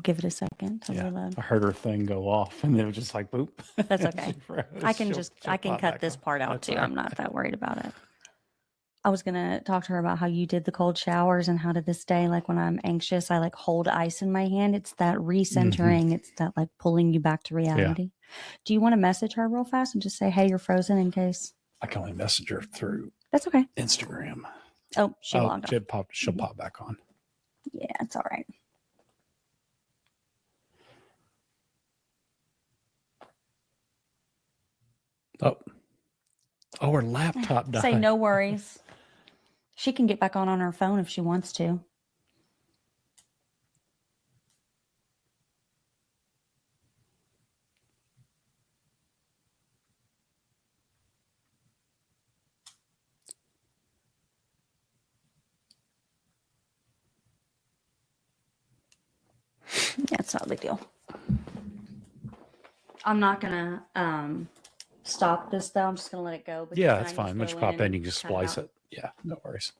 Give it a second to reload. I heard her thing go off and it was just like boop. That's okay. I can pop cut back this on. part out That's too. right. I'm not that worried about it. I was going to talk to her about how you did the cold showers and how to this day, like when I'm anxious, I like hold ice in my hand. It's that recentering. It's that like pulling you back to reality. Do you want to message her real fast and just say, hey, you're frozen in case? I can only message her through That's okay. Instagram. Oh, she logged off. She'll pop back on. Yeah, it's all right. Oh, her laptop died. Say no worries. She can get back on her phone if she wants to. Yeah, it's not a big deal. I'm not gonna stop this though. I'm just gonna let it go. Because Yeah, then that's I need to fine. Once go you pop in, and you can just cut splice out. it. Yeah, no worries.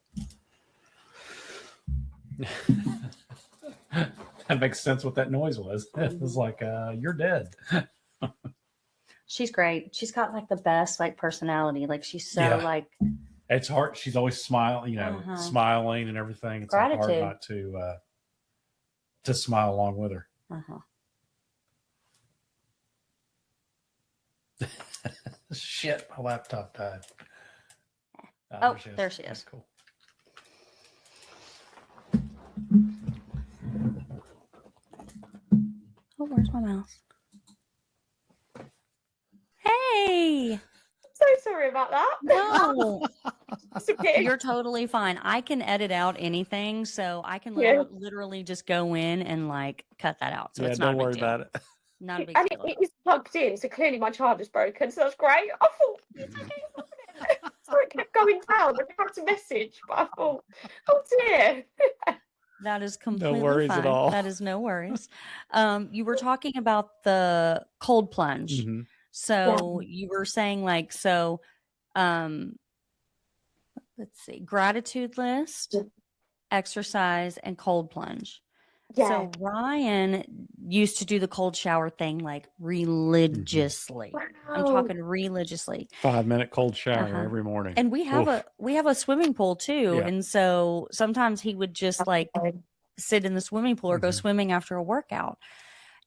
That makes sense what that noise was. It was like, you're dead. She's great. She's got like the best like personality. Like she's so Yeah. like It's hard. She's always smiling, smiling and everything. It's like hard Gratitude. not to smile along with her. Shit, my laptop died. Oh, there she is. That's cool. Oh, where's my mouse? Hey. So sorry about that. No. It's okay. You're totally fine. I can edit out anything, so I can Yeah. literally just go in and like cut that out. So Yeah, it's not don't a big worry deal. about it. Not a big And deal. it is plugged in, so clearly my charger's broken, so that's great. I thought, it's okay, so it kept going down. I had to message, but I thought, oh dear. That is completely worries fine. at all. That is no worries. You were talking about the cold plunge. Mhm. So you were saying like, so let's see, gratitude list, exercise, and cold plunge. Yeah. So Ryan used to do the cold shower thing like religiously. I'm talking religiously. 5-minute cold shower every morning. And we have a swimming pool too. Yeah. And so sometimes he would just like sit in the swimming pool or go swimming after a workout.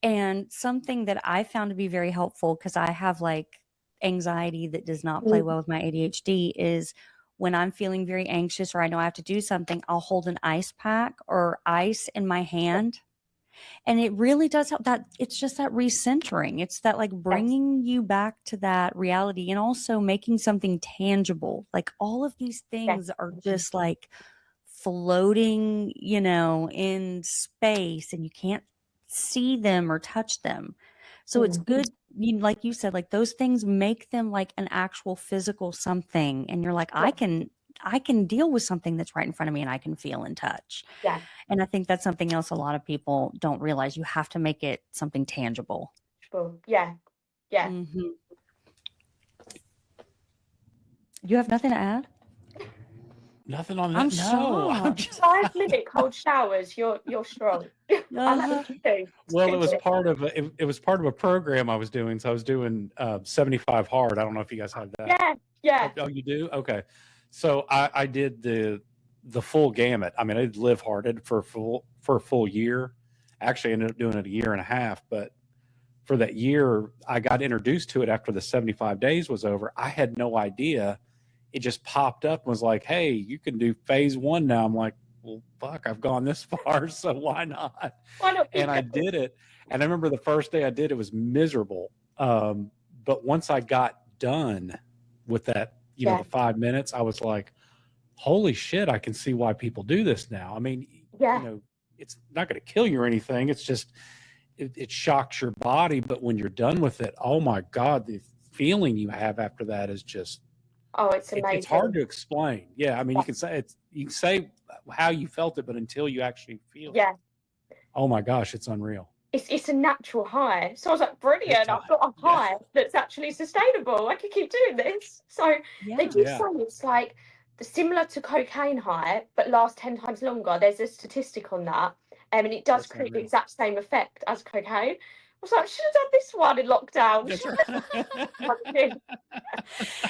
And something that I found to be very helpful, because I have like anxiety that does not play well with my ADHD, is when I'm feeling very anxious or I know I have to do something, I'll hold an ice pack or ice in my hand. And it really does help. That it's just that recentering. It's that like bringing you back to that reality, and also making something tangible. Like all of these things are just like floating, in space, and you can't see them or touch them. So it's good. Like you said, like those things make them like an actual physical something. And you're like, I can deal with something that's right in front of me and I can feel and touch. Yeah. And I think that's something else a lot of people don't realize. You have to make it something tangible. Yeah. Yeah. Mm-hmm. You have nothing to add? Nothing on that. I'm No. shocked. 5-minute cold showers, you're strong. Well, it was part of a program I was doing. So I was doing 75 hard. I don't know if you guys have that. Yeah. Oh, you do? Okay. So I did the full gamut. I mean, I did live hard. I did for a full year. Actually, I ended up doing it a year and a half. But for that year, I got introduced to it after the 75 days was over. I had no idea. It just popped up and was like, hey, you can do phase 1 now. I'm like, well, fuck, I've gone this far, so why not? And I did it. And I remember the first day I did, it was miserable. But once I got done with that, the 5 minutes, I was like, holy shit, I can see why people do this now. I mean, it's not going to kill you or anything. It's just, it shocks your body. But when you're done with it, oh my God, the feeling you have after that is just, it's amazing. It's hard to explain. Yeah. I mean, you can say how you felt it, but until you actually feel it. Oh my gosh, it's unreal. It's a natural high. So I was like, brilliant, I've got a high that's actually sustainable. I can keep doing this. So they do say it's like similar to cocaine high, but lasts 10 times longer. There's a statistic on that. And it does create the exact same effect as cocaine. I was like, I should have done this one in lockdown.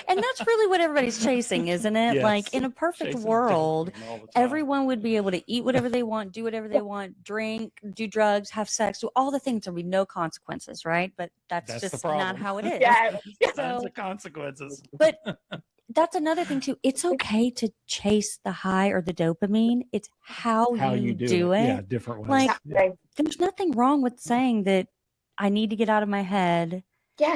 And that's really what everybody's chasing, isn't it? Yes. Like in a perfect world, everyone would be able to eat whatever they want, do whatever they want, drink, do drugs, have sex, do all the things. There'd be no consequences, right? But that's just not how it is. Tons of consequences. But that's another thing too. It's okay to chase the high or the dopamine. It's how you do it. Yeah, different ways. Like there's nothing wrong with saying that I need to get out of my head.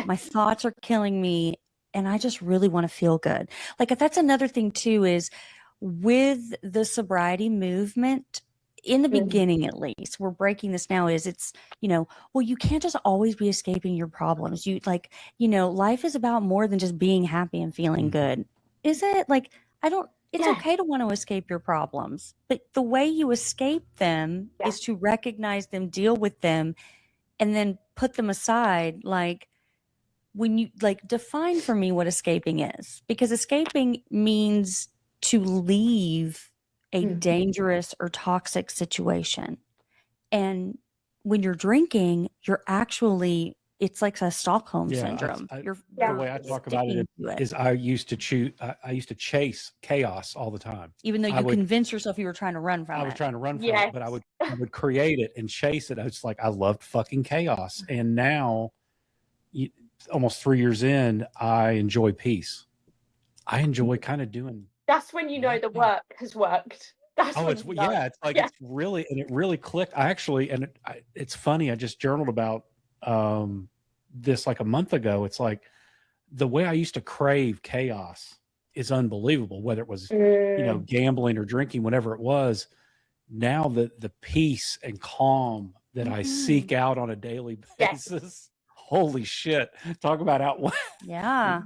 My thoughts are killing me and I just really want to feel good. Like that's another thing too, is with the sobriety movement in the beginning, at least we're breaking this now, is it's, well, you can't just always be escaping your problems. You life is about more than just being happy and feeling good. Is it? Like, it's okay to want to escape your problems, but the way you escape them is to recognize them, deal with them, and then put them aside. Like, when you like define for me what escaping is, because escaping means to leave a dangerous or toxic situation. And when you're drinking, you're actually, it's like a Stockholm syndrome. The way I talk about it is I used to chase chaos all the time. Even though you convinced yourself you were trying to run from it. I was trying to run from it, but I would create it and chase it. I was like, I loved fucking chaos. And now, almost 3 years in, I enjoy peace. I enjoy kind of doing. That's when you know the work has worked. That's it's like it's really, and it really clicked. I actually, and it's funny. I just journaled about this like a month ago. It's like the way I used to crave chaos is unbelievable. Whether it was gambling or drinking, whatever it was. Now the peace and calm that I seek out on a daily basis. Holy shit! Talk about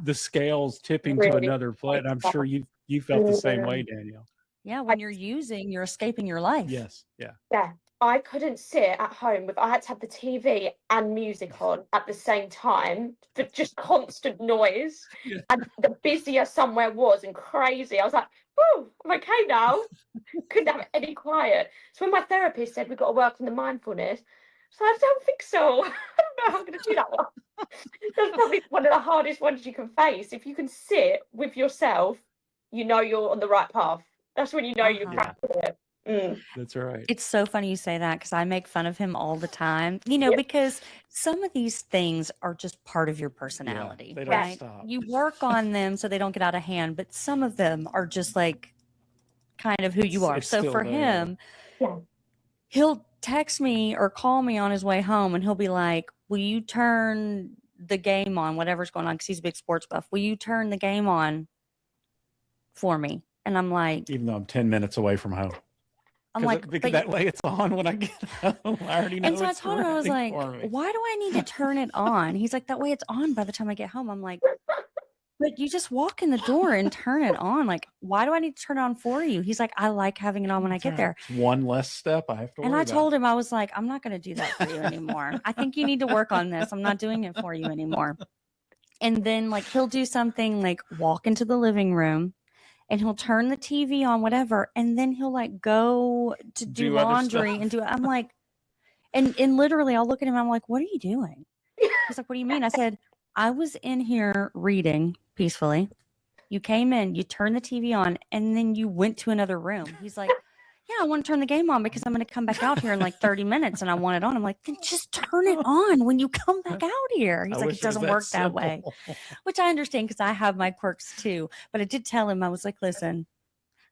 the scales tipping to another plate. I'm sure you felt the same way, Danielle. Yeah, when you're using, you're escaping your life. Yes, yeah. Yeah, I couldn't sit at home I had to have the TV and music on at the same time for just constant noise. Yeah. And the busier somewhere was and crazy, I was like, "Whoa, I'm okay now." Couldn't have any quiet. So when my therapist said we've got to work on the mindfulness, so I don't think so. I don't know how I'm going to do that one. That's probably one of the hardest ones you can face. If you can sit with yourself, you know you're on the right path. That's when you know you're practicing it. That's right. It's so funny you say that, because I make fun of him all the time, because some of these things are just part of your personality, they don't stop. You work on them so they don't get out of hand, but some of them are just like kind of who you are. So for him, he'll text me or call me on his way home and he'll be like, "Will you turn the game on, whatever's going on?" Because he's a big sports buff. "Will you turn the game on for me?" And I'm like, even though I'm 10 minutes away from home. I'm like, because that way it's on when I get home. I already know. And so I told him, I was like, "Why do I need to turn it on?" He's like, "That way it's on by the time I get home." I'm like, "But you just walk in the door and turn it on. Like, why do I need to turn it on for you?" He's like, "I like having it on when I get there." It's one less step I have to worry about. And I told him, I was like, "I'm not going to do that for you anymore. I think you need to work on this. I'm not doing it for you anymore." And then like he'll do something like walk into the living room and he'll turn the TV on, whatever, and then he'll like go to do laundry and do it. I'm like, and literally I'll look at him and I'm like, "What are you doing?" He's like, "What do you mean?" I said, "I was in here reading peacefully. You came in, you turned the TV on, and then you went to another room." He's like, "Yeah, I want to turn the game on because I'm going to come back out here in like 30 minutes and I want it on." I'm like, "Then just turn it on when you come back out here." He's like, "It doesn't work that way," which I understand because I have my quirks too. But I did tell him, I was like, "Listen,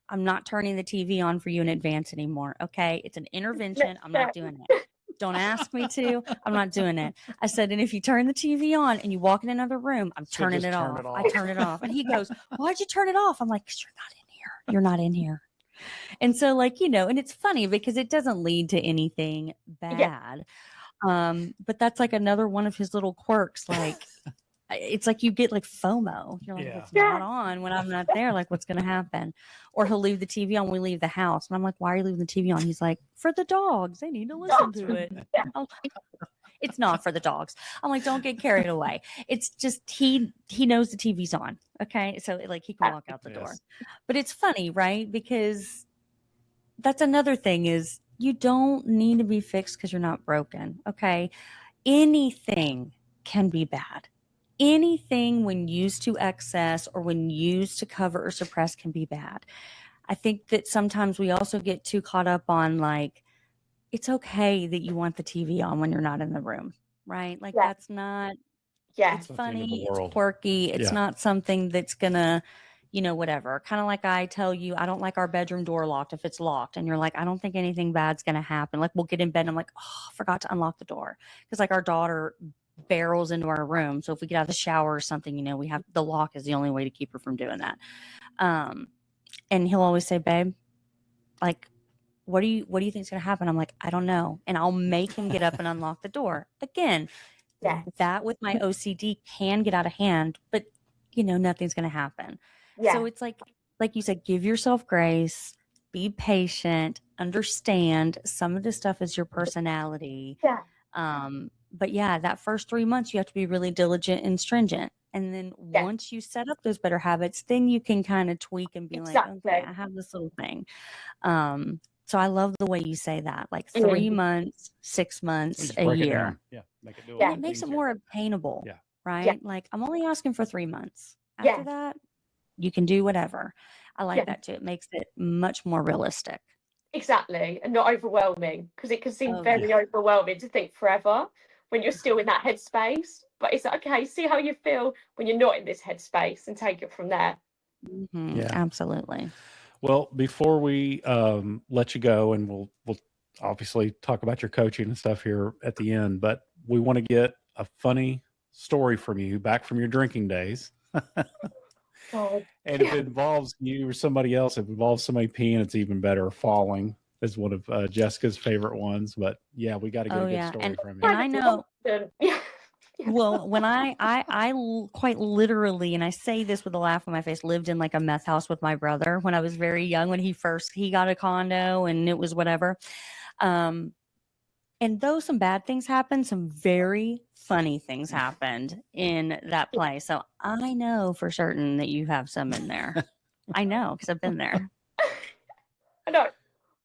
I'm not turning the TV on for you in advance anymore. Okay, it's an intervention. I'm not doing it. Don't ask me to. I'm not doing it." I said, "And if you turn the TV on and you walk in another room, I'm turning it off. I turn it off." And he goes, "Why'd you turn it off?" I'm like, "'Cause you're not in here. You're not in here." And so like, and it's funny because it doesn't lead to anything bad. But that's like another one of his little quirks. Like, it's like you get like FOMO. You're like, "It's not on when I'm not there. Like, what's going to happen?" Or he'll leave the TV on when we leave the house. And I'm like, "Why are you leaving the TV on?" He's like, "For the dogs. They need to listen to it." I'm like, "It's not for the dogs." I'm like, "Don't get carried away." It's just, he knows the TV's on. Okay. So like he can walk out the door, but it's funny, right? Because that's another thing is you don't need to be fixed because you're not broken. Okay. Anything can be bad. Anything when used to excess or when used to cover or suppress can be bad. I think that sometimes we also get too caught up on like, it's okay that you want the TV on when you're not in the room, right? Like that's not, it's funny, it's quirky. It's not something that's gonna, whatever. Kind of like I tell you, I don't like our bedroom door locked if it's locked. And you're like, "I don't think anything bad's gonna happen." Like we'll get in bed and I'm like, "Oh, I forgot to unlock the door." Because like our daughter barrels into our room. So if we get out of the shower or something, we have the lock is the only way to keep her from doing that. And he'll always say, "Babe, like, what do you think is going to happen?" I'm like, "I don't know." And I'll make him get up and unlock the door. Again, that with my OCD can get out of hand, but nothing's going to happen. So it's like you said, give yourself grace, be patient, understand some of this stuff is your personality. but yeah, that first 3 months, you have to be really diligent and stringent. And then once you set up those better habits, then you can kind of tweak and be like, okay, I have this little thing. So I love the way you say that, like 3 months, 6 months, a year. Yeah, make it do And it makes it more obtainable, right? Yeah. Like I'm only asking for 3 months. After that, you can do whatever. I like that too. It makes it much more realistic. Exactly, and not overwhelming, because it can seem very overwhelming to think forever when you're still in that headspace. But it's like, okay, see how you feel when you're not in this headspace and take it from there. Absolutely. Well, before we let you go, and we'll obviously talk about your coaching and stuff here at the end, but we want to get a funny story from you back from your drinking days. And if it involves you or somebody else, if it involves somebody peeing, it's even better. Falling is one of Jessica's favorite ones. But yeah, we got to get a good story from you. And I know. Well, when I quite literally, and I say this with a laugh on my face, lived in like a meth house with my brother when I was very young, when he got a condo and it was whatever. And though some bad things happened, some very funny things happened in that place. So I know for certain that you have some in there. I know, because I've been there. I know.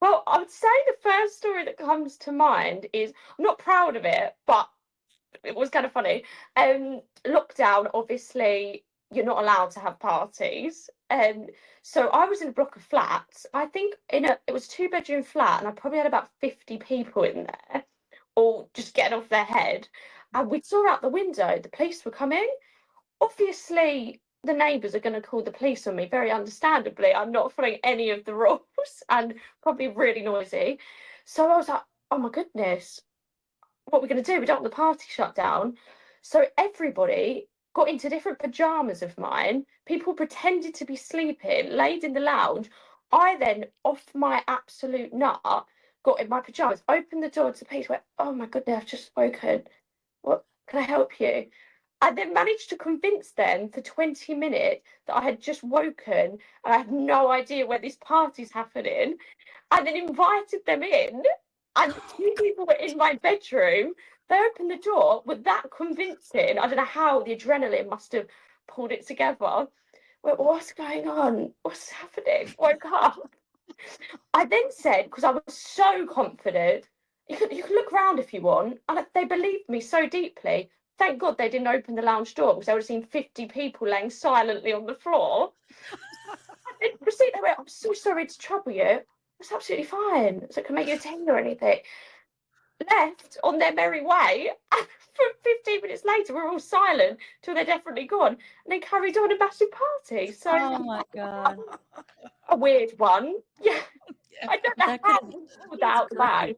Well, I would say the first story that comes to mind is, I'm not proud of it, but it was kind of funny. Lockdown, obviously, you're not allowed to have parties. So I was in a block of flats. I think it was a 2-bedroom flat, and I probably had about 50 people in there, all just getting off their head. And we saw out the window the police were coming. Obviously, the neighbours are going to call the police on me, very understandably. I'm not following any of the rules and probably really noisy. So I was like, oh my goodness, what are we going to do? We don't want the party shut down. So everybody got into different pajamas of mine. People pretended to be sleeping, laid in the lounge. I then, off my absolute nut, got in my pajamas, opened the door to the police, went, oh my goodness, I've just woken. What can I help you? I then managed to convince them for 20 minutes that I had just woken and I had no idea where this party's happening. I then invited them in, and 2 people were in my bedroom. They opened the door, were that convincing. I don't know how the adrenaline must have pulled it together. Went, what's going on? What's happening? Woke up. I then said, because I was so confident, you can look around if you want. And they believed me so deeply. Thank God they didn't open the lounge door, because I would have seen 50 people laying silently on the floor. And they went, I'm so sorry to trouble you. It's absolutely fine. So it can make you a tea or anything. Left on their merry way. And for 15 minutes later, we're all silent till they're definitely gone. And then carried on a massive party. So, oh my God. A weird one. Yeah. I don't know how we pulled that out loud.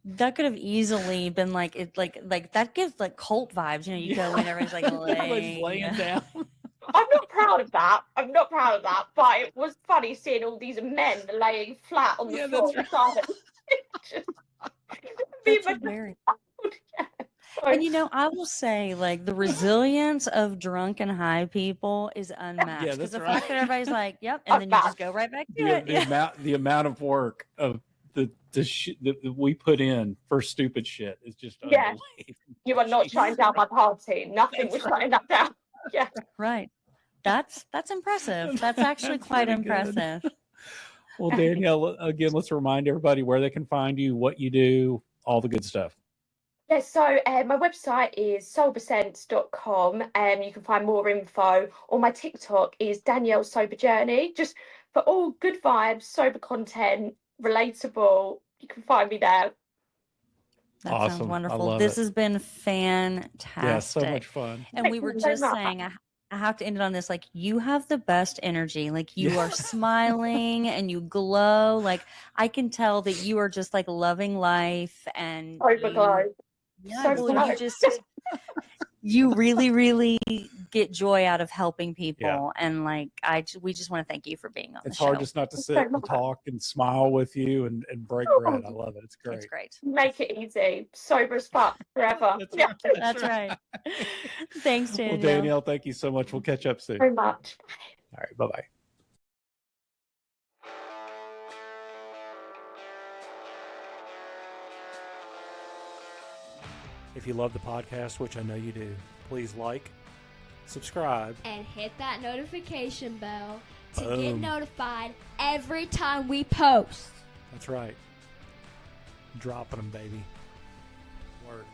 That could have easily been like that gives like cult vibes. You know, you go in, everyone's like laying down. I'm not proud of that. But it was funny seeing all these men laying flat on the floor. That's very. And you know, I will say, like, the resilience of drunk and high people is unmatched. Because the fact that everybody's like, "Yep," and then you just go right back to it. The amount of work of the shit that we put in for stupid shit is just unbelievable. You are not shutting down my party. Nothing was shutting that down. Yeah, right. That's impressive. That's actually quite impressive. Well, Danielle, again, let's remind everybody where they can find you, what you do, all the good stuff. Yeah, so my website is soulbersense.com, and you can find more info. Or my TikTok is Danielle Sober Journey, just for all good vibes, sober content, relatable. You can find me there. That sounds wonderful. This has been fantastic. Yeah, so much fun. And we were just saying, I have to end it on this. Like, you have the best energy. Like, you are smiling and you glow. Like, I can tell that you are just like loving life and you really, really get joy out of helping people. And like, we just want to thank you for being on the show. It's hard just not to sit and talk and smile with you and break bread. I love it. It's great. It's great. Make it easy. Sober as fuck forever. That's right. Thanks, Danielle. Well, Danielle, thank you so much. We'll catch up soon. Very much. All right. Bye-bye. If you love the podcast, which I know you do, please like, subscribe, and hit that notification bell to get Boom. notified every time we post. That's right. Dropping them, baby. Word.